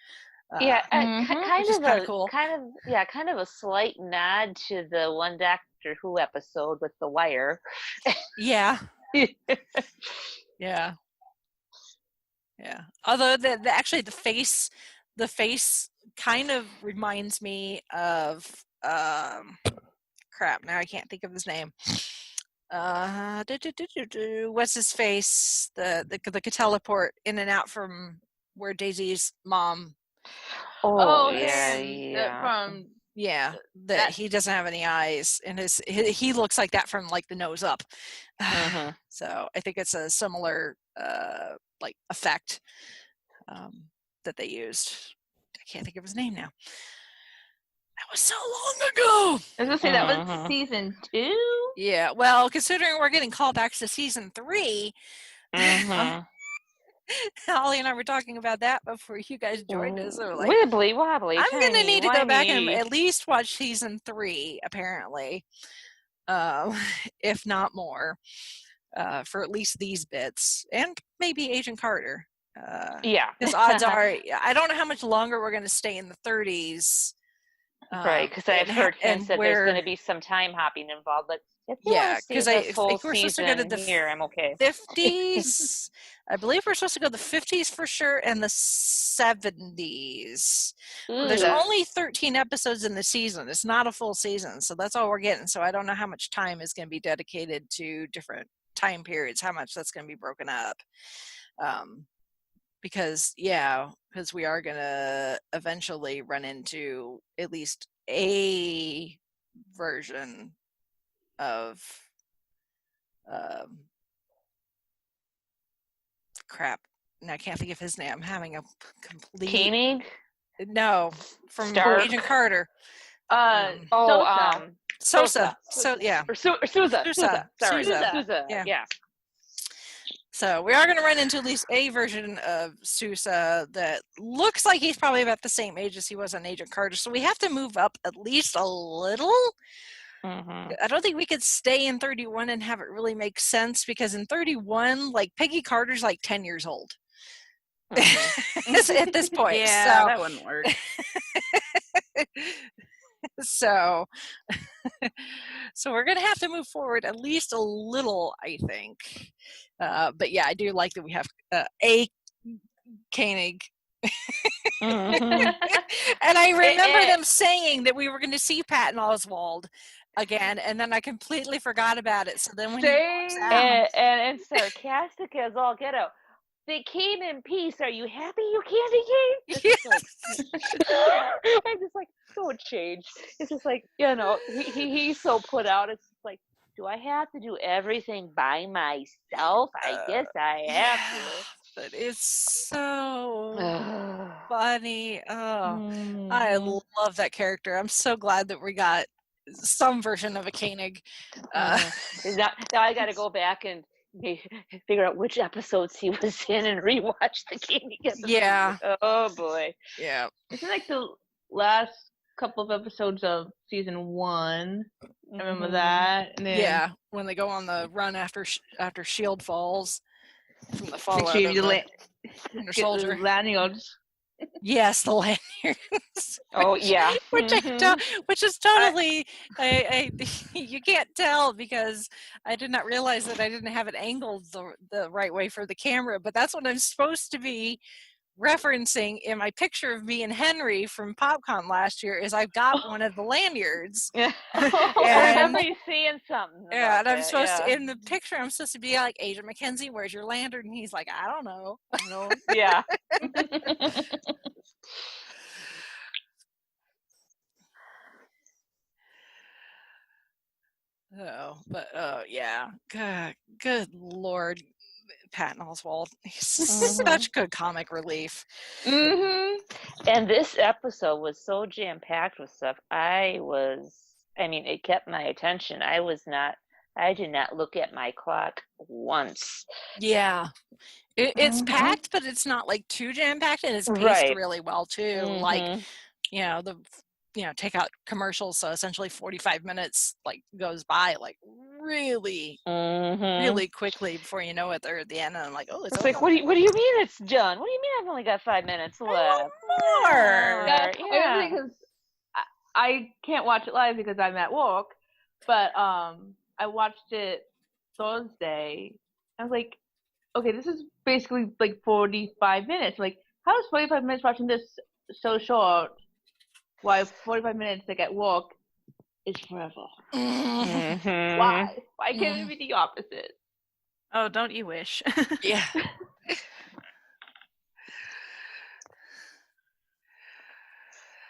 Kind of cool. Kind of a slight nod to the one Doctor Who episode with the wire. Yeah. Although actually the face kind of reminds me of crap. Now I can't think of his name. What's his face? The could teleport in and out from where Daisy's mom. That he doesn't have any eyes, and he looks like that from like the nose up. So I think it's a similar like effect that they used. I can't think of his name now. That was so long ago. I was gonna say that was season 2. Yeah, well, considering we're getting callbacks to season 3. Holly and I were talking about that before you guys joined us. So like, Wibbly wobbly. I'm going to need to go back and whiny. at least watch season 3, apparently, if not more, for at least these bits, and maybe Agent Carter. Yeah. Because odds are, I don't know how much longer we're going to stay in the 30s. Right, because I've heard hints that there's going to be some time hopping involved, but if you want to see this whole if we're supposed to go to the here, I'm okay. 50s, I believe we're supposed to go to the 50s for sure, and the 70s. There's only 13 episodes in the season. It's not a full season, so that's all we're getting. So I don't know how much time is going to be dedicated to different time periods, how much that's going to be broken up. Because we are going to eventually run into at least a version of crap. And I can't think of his name. I'm having a complete Koenig? No, from Stark. Agent Carter. Sosa. So yeah. Or Sousa. Sorry. Sousa. Yeah. So we are going to run into at least a version of Sousa that looks like he's probably about the same age as he was on Agent Carter. So we have to move up at least a little. Mm-hmm. I don't think we could stay in 31 and have it really make sense, because in 31, like, Peggy Carter's like 10 years old. Mm-hmm. At this point. Yeah, so that wouldn't work. So we're going to have to move forward at least a little, I think. But yeah, I do like that we have a Koenig. Mm-hmm. And I remember them saying that we were going to see Patton Oswalt again, and then I completely forgot about it. So then when and sarcastic as all get out. They came in peace. Are you happy you candy cane? I'm just like, don't change. It's just like, he's so put out. It's just like, do I have to do everything by myself? I guess I have to. But it's so funny. I love that character. I'm so glad that we got some version of a Koenig. Now I got to go back and figure out which episodes he was in and rewatch the Koenig episodes. Yeah. Oh boy. Yeah. It's like the last couple of episodes of season 1. I remember that. And then, when they go on the run after Shield falls from the fallout of the Winter Soldier. Lanyards. Yes, the lanyards. Oh yeah. which is totally you can't tell, because I did not realize that I didn't have it angled the right way for the camera, but that's what I'm supposed to be referencing in my picture of me and Henry from PopCon last year. Is I've got one of the lanyards. Yeah. I remember you seeing something. Yeah, and I'm supposed to, in the picture, I'm supposed to be like, Agent Mackenzie, where's your lantern? And he's like, I don't know. Yeah. Good Lord, Patton Oswalt. He's such good comic relief. Mm-hmm. And this episode was so jam-packed with stuff. It kept my attention. I did not look at my clock once. Yeah. It's packed, but it's not like too jam-packed, and it's paced really well too. Mm-hmm. Like, take out commercials, so essentially 45 minutes goes by really really quickly before you know it. They're at the end, and I'm like, oh, it's like, what do you mean it's done? What do you mean I've only got 5 minutes left? More. Yeah. Because I can't watch it live because I'm at work, but I watched it Thursday. I was like, okay, this is basically 45 minutes. Like, how is 45 minutes watching this so short? Why 45 minutes at work is forever? Mm-hmm. Why can't it be the opposite? Oh, don't you wish? Yeah. And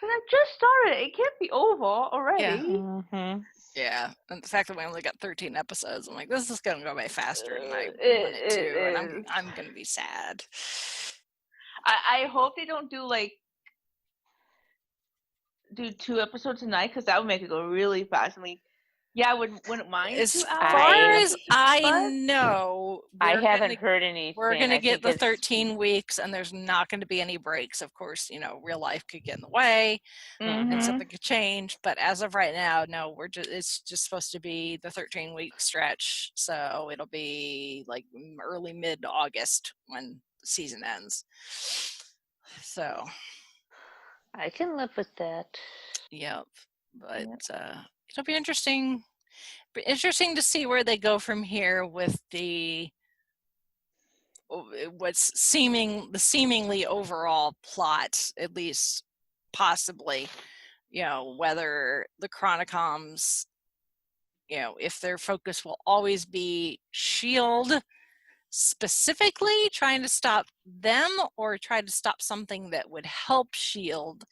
I just started. It can't be over already. Yeah. Mm-hmm. Yeah, and the fact that we only got 13 episodes, I'm like, this is going to go by faster than I wanted to, and I'm going to be sad. I hope they don't do 2 episodes a night, because that would make it go really fast. Yeah, I wouldn't mind As 2 far hours. as I but know, I haven't heard anything. we're going to I get think the it's 13 weeks, and there's not going to be any breaks. Of course, real life could get in the way, and something could change. But as of right now, no, it's just supposed to be the 13-week stretch. So it'll be like early mid-August when the season ends. So I can live with that. Yep. But it'll be interesting. Interesting to see where they go from here with what's the seemingly overall plot, at least possibly, whether the Chronicoms, if their focus will always be S.H.I.E.L.D. specifically trying to stop them, or try to stop something that would help S.H.I.E.L.D.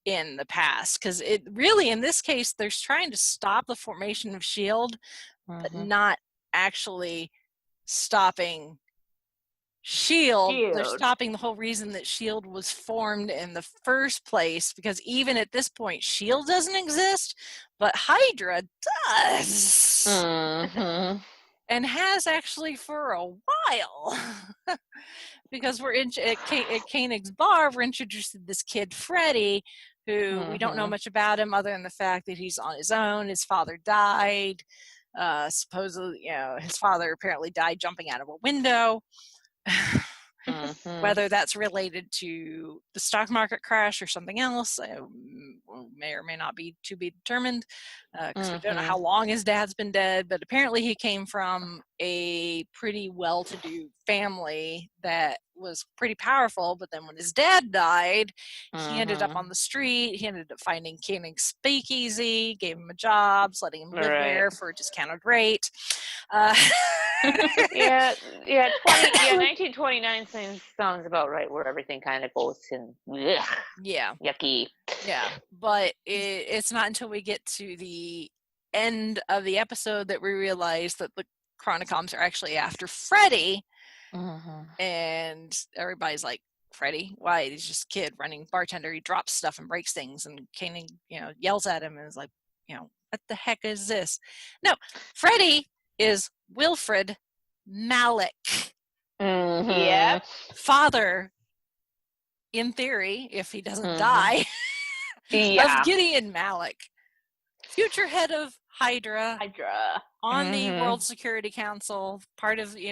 in the past, because it really, in this case, they're trying to stop the formation of S.H.I.E.L.D., but not actually stopping S.H.I.E.L.D. They're stopping the whole reason that S.H.I.E.L.D. was formed in the first place, because even at this point, S.H.I.E.L.D. doesn't exist, but Hydra does. And has actually for a while. Because we're at Koenig's bar, we're introduced to this kid, Freddy, who we don't know much about him other than the fact that he's on his own. His father died. Supposedly, his father apparently died jumping out of a window. Whether that's related to the stock market crash or something else may or may not be to be determined, because we don't know how long his dad's been dead, but apparently he came from a pretty well-to-do family that was pretty powerful, but then when his dad died, he ended up on the street. He ended up finding Koenig's speakeasy, gave him a job, letting him live there for a discounted rate. 1929 sounds about right, where everything kind of goes and yucky. Yeah, but it's not until we get to the end of the episode that we realize that the Chronicoms are actually after Freddy, and everybody's like, Freddy? Why? He's just a kid running bartender. He drops stuff and breaks things, and Koenig, yells at him and is like, what the heck is this? No, Freddy is Wilfred Malik. Father, in theory, if he doesn't die, of Gideon Malik, future head of Hydra on the World Security Council, part of the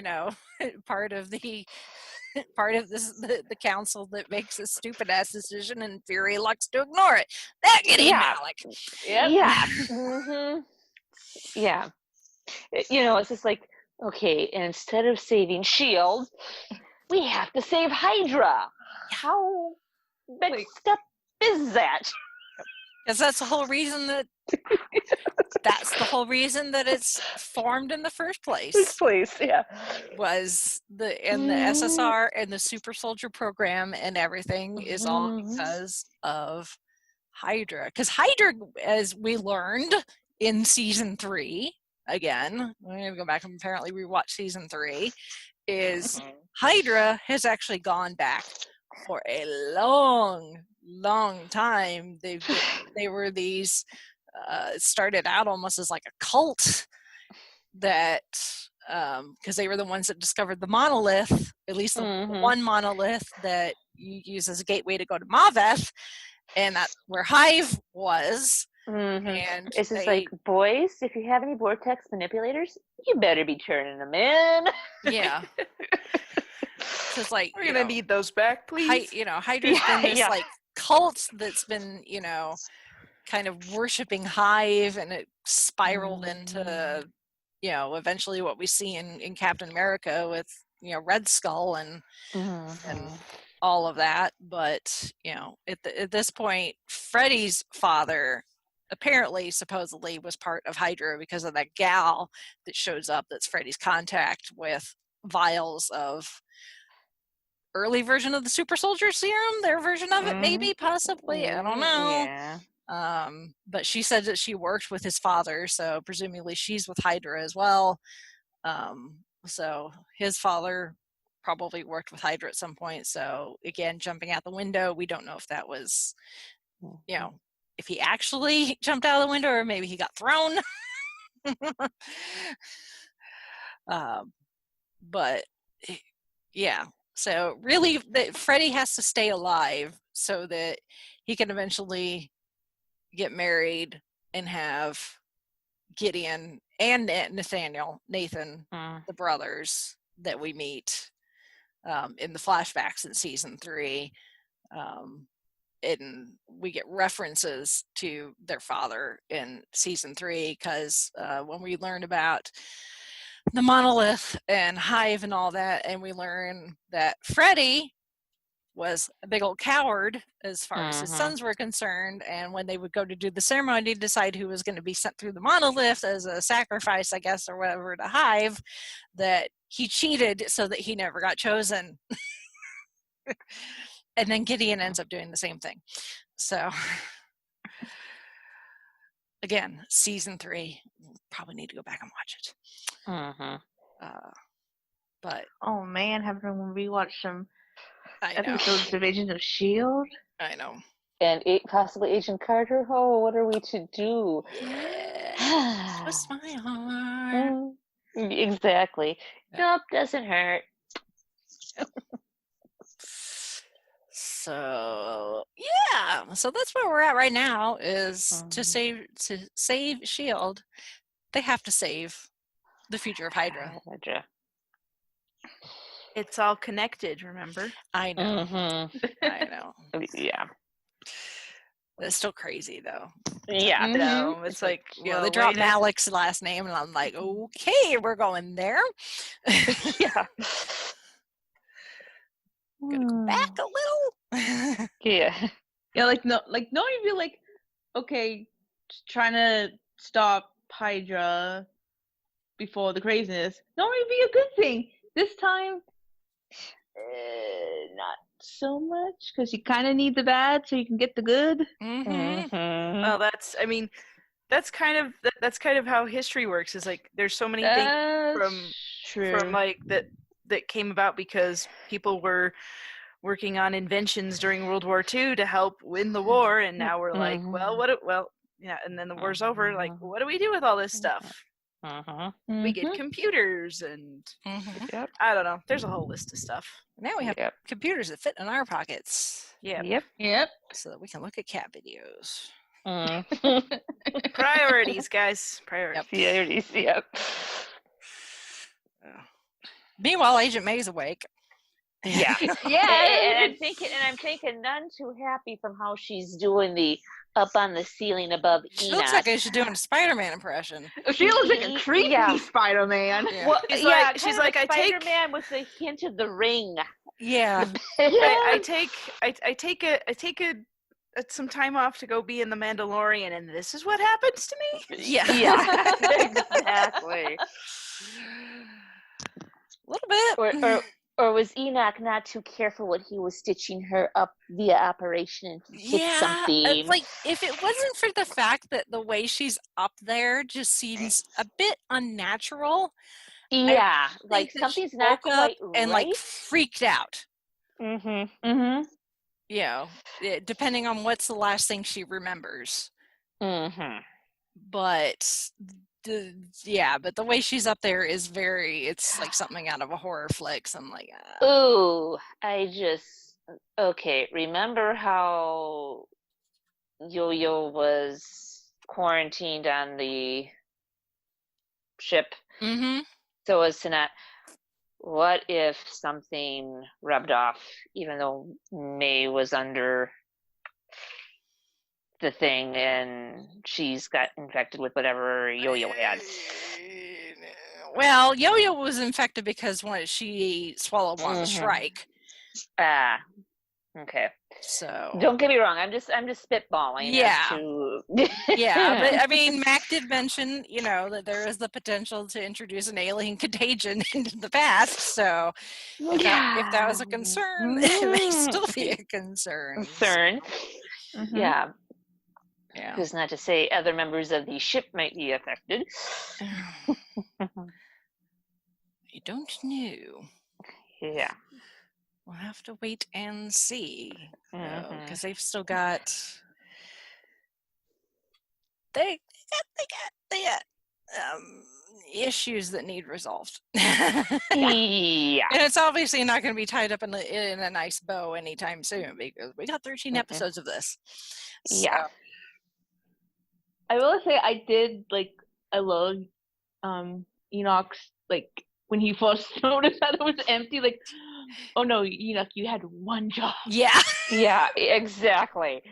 council that makes a stupid ass decision, and Fury likes to ignore it. That Gideon Malik. It's just like, okay, instead of saving S.H.I.E.L.D., we have to save Hydra. How messed up is that? Because that's the whole reason that it's formed in the first place. Was the SSR and the Super Soldier program and everything is all because of Hydra. Because Hydra, as we learned in season 3, again, we're going to go back and apparently rewatch season 3, is Hydra has actually gone back for a long time. They were these started out almost as like a cult that because they were the ones that discovered the monolith, at least the one monolith that you use as a gateway to go to Maveth, and that's where Hive was. And it's just like, boys, if you have any vortex manipulators, you better be turning them in. Yeah. Because like we're gonna need those back, please. Hydra's been this like cult that's been kind of worshiping Hive, and it spiraled into eventually what we see in Captain America with Red Skull and all of that. But at this point, Freddy's father apparently supposedly was part of Hydra because of that gal that shows up that's Freddy's contact with vials of early version of the super soldier serum, their version of it, maybe, possibly, I don't know. But she said that she worked with his father, so presumably she's with Hydra as well. So his father probably worked with Hydra at some point. So again, jumping out the window, we don't know if that was if he actually jumped out of the window or maybe he got thrown. But yeah, so really, Freddie has to stay alive so that he can eventually get married and have Gideon and Nathan, the brothers that we meet in the flashbacks in season 3. And we get references to their father in season 3 because when we learn about the monolith and Hive and all that, and we learn that Freddie was a big old coward as far as his sons were concerned, and when they would go to do the ceremony to decide who was going to be sent through the monolith as a sacrifice, I guess, or whatever, to Hive, that he cheated so that he never got chosen. And then Gideon ends up doing the same thing. So again, season 3, probably need to go back and watch it. But oh man, having to rewatch some I know. episodes of Agents of S.H.I.E.L.D. I know. And possibly Agent Carter. Oh, what are we to do? Yeah. Twist my heart. Exactly. Nope, doesn't hurt. So yeah, so that's where we're at right now. Is to save S.H.I.E.L.D. They have to save the future of Hydra. It's all connected, remember? I know. I know. Yeah. It's still crazy though. Yeah. No, it's like they dropped Malik's last name, and I'm like, okay, we're going there. Yeah. Gonna go back a little. Yeah. Yeah, like no one would be like, okay, just trying to stop Hydra before the craziness. No one would be a good thing. This time, not so much, because you kind of need the bad so you can get the good. Well, that's kind of how history works. Is like there's so many things from like that came about because people were working on inventions during World War II to help win the war, and now we're like, and then the war's over. Like, what do we do with all this stuff? We get computers and I don't know. There's a whole list of stuff. Now we have computers that fit in our pockets. Yep. So that we can look at cat videos. Priorities, guys. Priorities. Yep. Meanwhile, Agent May's awake. Yeah. And I'm thinking none too happy from how she's doing the up on the ceiling above Enoch. She looks like she's doing a Spider-Man impression. She looks like a creepy Spider-Man. Yeah. Well, she's like I take Spider-Man with the hint of the ring. Yeah. I take some time off to go be in the Mandalorian, and this is what happens to me. Yeah. Exactly. A little bit. Or was Enoch not too careful when he was stitching her up via operation and hit something? It's like, if it wasn't for the fact that the way she's up there just seems a bit unnatural. Yeah, like something's not quite right. And like freaked out. You know, depending on what's the last thing she remembers. But but the way she's up there is it's like something out of a horror flick. So I'm like, remember how Yo-Yo was quarantined on the ship? So as to not, what if something rubbed off, even though May was under the thing and she's got infected with whatever Yo-Yo had? Well, Yo-Yo was infected because she swallowed one of the Shrike. Okay. So don't get me wrong, I'm just spitballing. Yeah. But I mean, Mac did mention, that there is the potential to introduce an alien contagion into the past. So if that was a concern, it may still be a concern. Yeah. Who's not to say other members of the ship might be affected. I don't know. Yeah. We'll have to wait and see. Because they've still got... They got issues that need resolved. Yeah. And it's obviously not going to be tied up in a nice bow anytime soon because we got 13 episodes of this. Yeah. I will say I love Enoch's, like, when he first noticed that it was empty, like, oh no, Enoch, you had one job. Yeah. Yeah, exactly.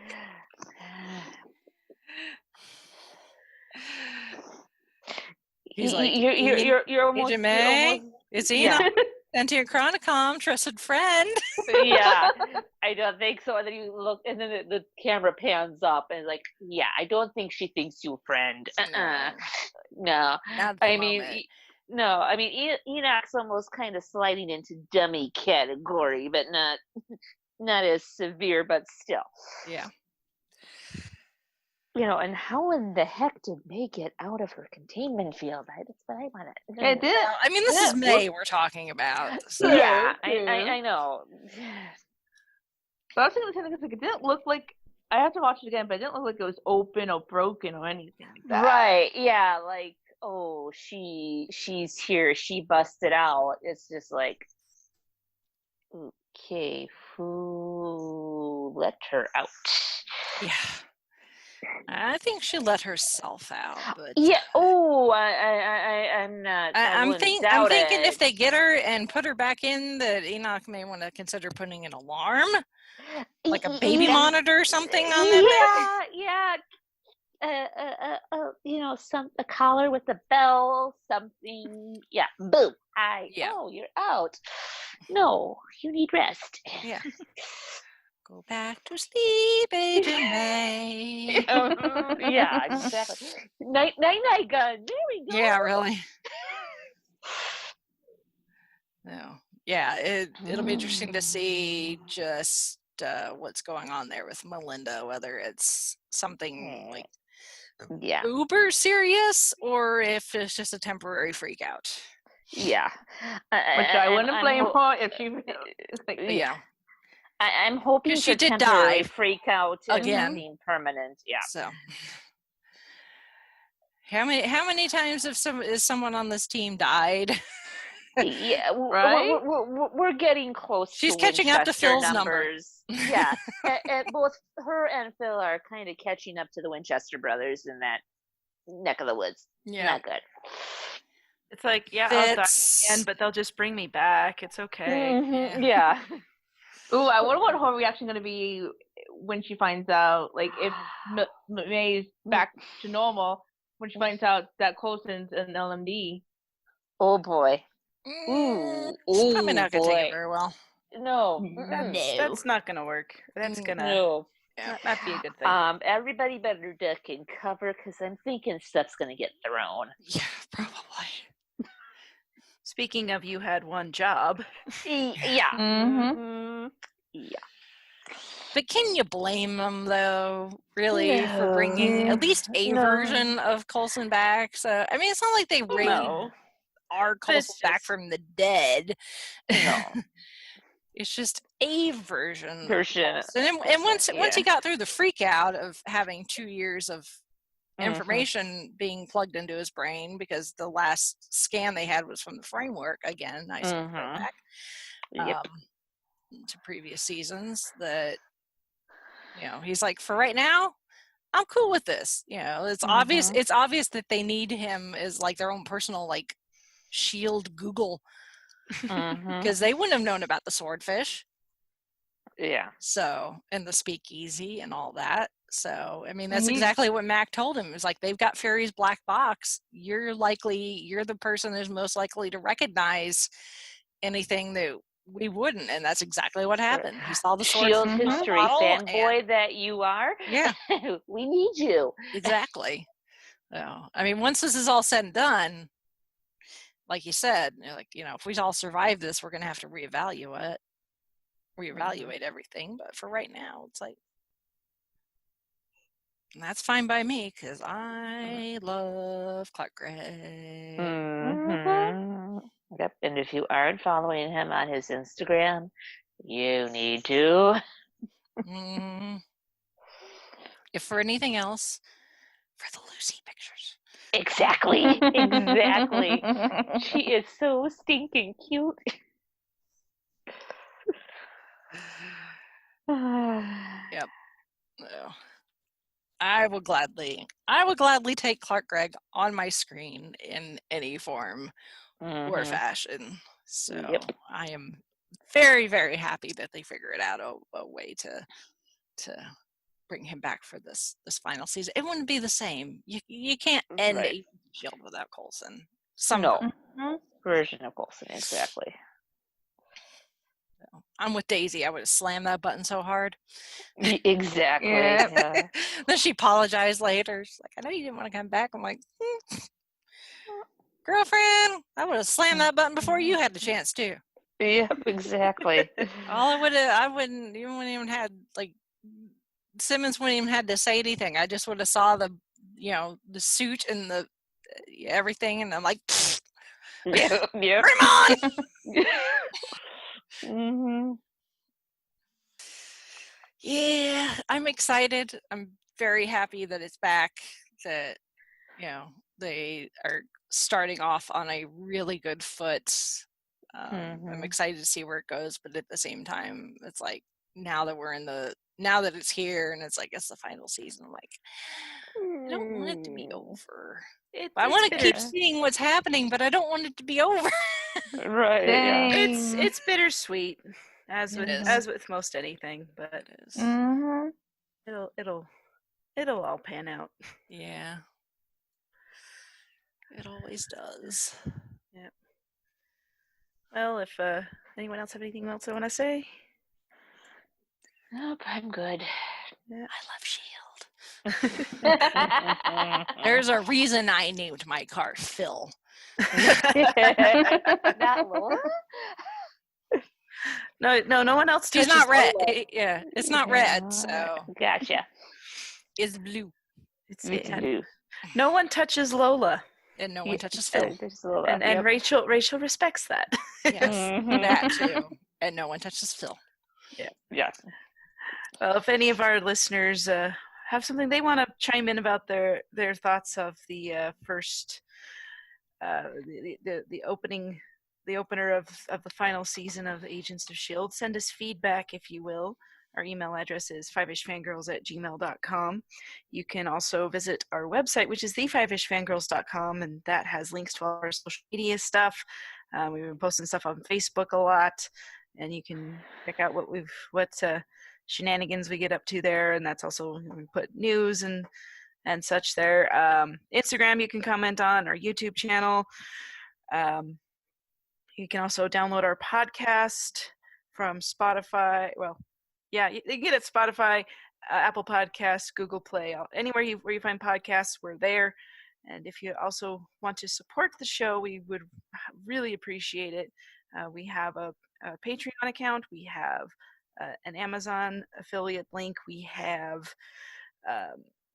He's like, you're almost, Agent May, it's Enoch, sentient chronicom, trusted friend. Yeah, I don't think so. And then you look, and then the camera pans up, and like, yeah, I don't think she thinks you friend. No. I mean, Enoch's almost kind of sliding into dummy category, but not as severe, but still. Yeah. And how in the heck did May get out of her containment field? That's what I want to know. It did. I mean, this is May we're talking about. So. Yeah, I know. But I was thinking because it didn't look like, I have to watch it again, but it didn't look like it was open or broken or anything like that. Right, yeah, like, oh, she's here, she busted out. It's just like, okay, who let her out? Yeah. I think she let herself out, but yeah. Oh, I'm not. I'm thinking if they get her and put her back in, that Enoch may want to consider putting an alarm, like a baby monitor or something on that. Yeah. A collar with a bell, something. Yeah. Boom. Oh, you're out. No, you need rest. Yeah. Go back to sleep, Agent May. Yeah, exactly. Night gun. There we go. Yeah, really. No. Yeah, it'll be interesting to see just what's going on there with Melinda, whether it's something like uber serious or if it's just a temporary freak out. Yeah. Which I wouldn't blame her if she... Yeah. I'm hoping she did temporary die freak out again, being permanent. Yeah. So, how many times has someone on this team died? Yeah, right. We're getting close. She's to catching up to Phil's numbers. Yeah, and both her and Phil are kind of catching up to the Winchester brothers in that neck of the woods. Yeah, not good. It's like, I'll die again, but they'll just bring me back. It's okay. Mm-hmm. Yeah. Ooh, I wonder what her reaction going to be when she finds out, like, if May's back to normal, when she finds out that Coulson's an LMD. Oh, boy. She's probably not going to take it very well. No. That's not going to work. That's going to not be a good thing. Everybody better duck and cover, because I'm thinking stuff's going to get thrown. Yeah, probably. Speaking of, you had one job. Yeah. Mm-hmm. Yeah. But can you blame them, though, really, for bringing at least a version of Coulson back? So, I mean, it's not like they raised our Coulson back from the dead. No. It's just a version. And once he got through the freak out of having 2 years of information being plugged into his brain, because the last scan they had was from the framework, again, nice to go back to previous seasons, that he's like, for right now I'm cool with this. It's obvious that they need him as like their own personal like shield Google, because they wouldn't have known about the swordfish, so, and the speakeasy and all that. So, I mean, that's exactly what Mac told him. It was like, they've got Fairy's black box. You're the person who's most likely to recognize anything that we wouldn't. And that's exactly what happened. He saw the shield history fanboy that you are. Yeah. We need you. Exactly. So, I mean, once this is all said and done, like you said, if we all survive this, we're going to have to reevaluate everything. But for right now, it's like, and that's fine by me, because I love Clark Gregg. Yep. And if you aren't following him on his Instagram, you need to. If for anything else, for the Lucy pictures. Exactly. Exactly. She is so stinking cute. Yep. No. I will gladly take Clark Gregg on my screen in any form or fashion. So Yep. I am very, very happy that they figured out a way to bring him back for this final season. It wouldn't be the same. You can't end Right. Agents of S.H.I.E.L.D. without Coulson. No. Version of Coulson, exactly. I'm with Daisy. I would have slammed that button so hard. Exactly. Yeah. Then she apologized later. She's like, I know you didn't want to come back. I'm like, girlfriend, I would have slammed that button before you had the chance to. Yep, exactly. I wouldn't even had, like, Simmons wouldn't even had to say anything. I just would have saw the suit and the everything, and I'm like, Yep. On! Yeah, I'm excited. I'm very happy that it's back. That they are starting off on a really good foot. I'm excited to see where it goes, but at the same time, it's like now that it's here and it's like it's the final season. I'm like, I don't want it to be over. I want to keep seeing what's happening, but I don't want it to be over. Right. Yeah. It's bittersweet, as with most anything, but It is. It'll all pan out. Yeah. It always does. Yep. Well, if anyone else have anything else they want to say? Nope, I'm good. Yeah. I love S.H.I.E.L.D. There's a reason I named my car Phil. Not Laura? No one else touches. She's not red. Yeah, it's not red, so. Gotcha. It's blue. It's blue. No one touches Lola. And no one touches Phil. And Rachel respects that. Yes, that too. And no one touches Phil. Yeah. Well, if any of our listeners have something they want to chime in about their thoughts of the first the opener of the final season of Agents of S.H.I.E.L.D., send us feedback, if you will. Our email address is fiveishfangirls@gmail.com. You can also visit our website, which is thefiveishfangirls.com, and that has links to all our social media stuff. We've been posting stuff on Facebook a lot, and you can check out what shenanigans we get up to there, and that's also, we put news and such there. Instagram you can comment on, our YouTube channel. You can also download our podcast from Spotify. Well, yeah, you can get it at Spotify, Apple Podcasts, Google Play, anywhere where you find podcasts, we're there. And if you also want to support the show, we would really appreciate it. We have a Patreon account. We have an Amazon affiliate link. We have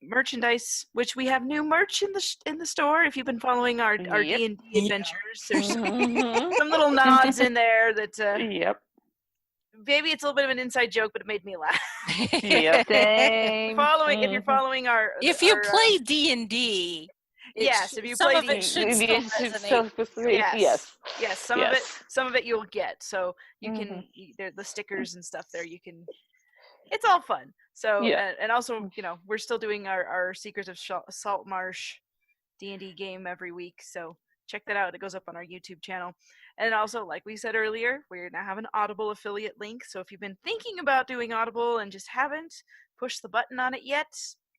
merchandise, which we have new merch in the store. If you've been following our D&D adventures, there's some little nods in there that maybe it's a little bit of an inside joke, but it made me laugh. Yep. If you're following our play D&D, yes, if you some play of it should still resonate. Yes, some of it you'll get. So you can the stickers and stuff there. You can. It's all fun. So and also, we're still doing our Secrets of Salt Marsh D&D game every week. So check that out. It goes up on our YouTube channel. And also, like we said earlier, we now have an Audible affiliate link. So if you've been thinking about doing Audible and just haven't pushed the button on it yet,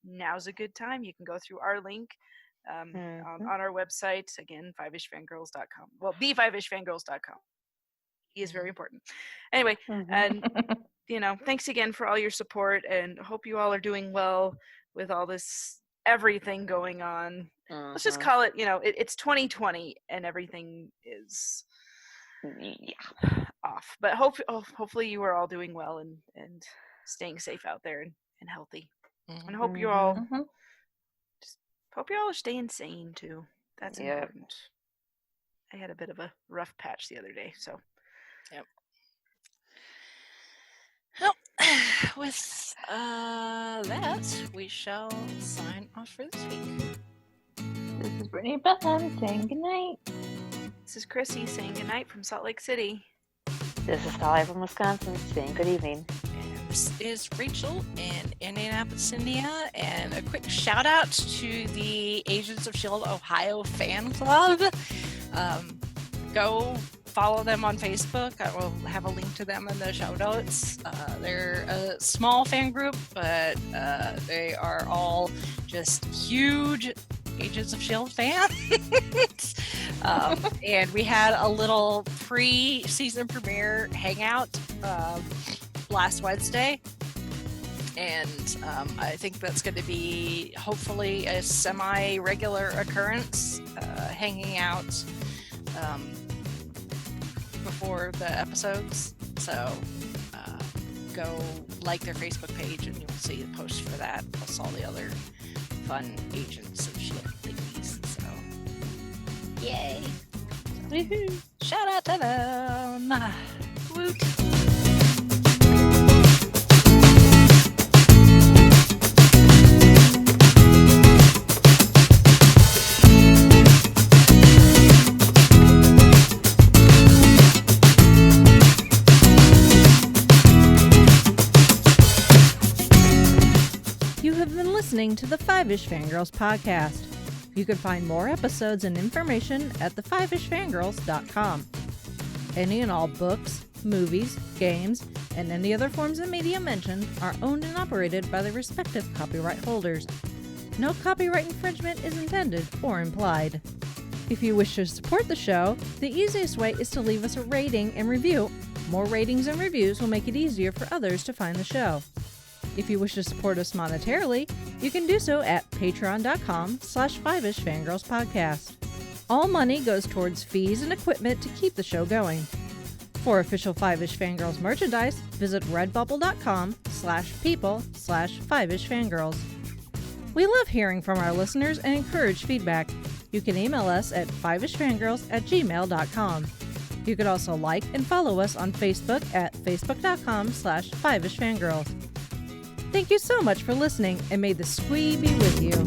now's a good time. You can go through our link on our website. Again, fiveishfangirls.com. Well, thefiveishfangirls.com. He is very important. Anyway, and thanks again for all your support, and hope you all are doing well with all this everything going on. Let's just call it, it's 2020 and everything is off. But hopefully you are all doing well and staying safe out there and healthy. And hope you all hope you all are staying sane too. That's important. I had a bit of a rough patch the other day, so. Yep. Well, with that, we shall sign off for this week. This is is Brittany Bethlehem saying goodnight. This is Chrissy saying goodnight from Salt Lake City. This is Holly from Wisconsin saying good evening. And this is Rachel in Indianapolis, Indiana. And a quick shout out to the Agents of S.H.I.E.L.D. Ohio fan club. Go follow them on Facebook. I will have a link to them in the show notes. They're a small fan group, but they are all just huge Agents of S.H.I.E.L.D. fans. And we had a little pre-season premiere hangout last Wednesday. And I think that's going to be hopefully a semi-regular occurrence, hanging out before the episodes. So go like their Facebook page and you'll see the post for that, plus all the other fun Agents of S.H.I.E.L.D. thingies. So yay! Woohoo! Shout out to them! Woot! Listening to the Five-ish Fangirls podcast. You can find more episodes and information at thefivishfangirls.com. Any and all books, movies, games, and any other forms of media mentioned are owned and operated by the respective copyright holders. No copyright infringement is intended or implied. If you wish to support the show, the easiest way is to leave us a rating and review. More ratings and reviews will make it easier for others to find the show. If you wish to support us monetarily, you can do so at patreon.com/5ishfangirlspodcast. All money goes towards fees and equipment to keep the show going. For official Five-ish Fangirls merchandise, visit redbubble.com/people/5ishfangirls. We love hearing from our listeners and encourage feedback. You can email us at fiveishfangirls@gmail.com. You can also like and follow us on Facebook at facebook.com/5ishfangirls. Thank you so much for listening, and may the squee be with you.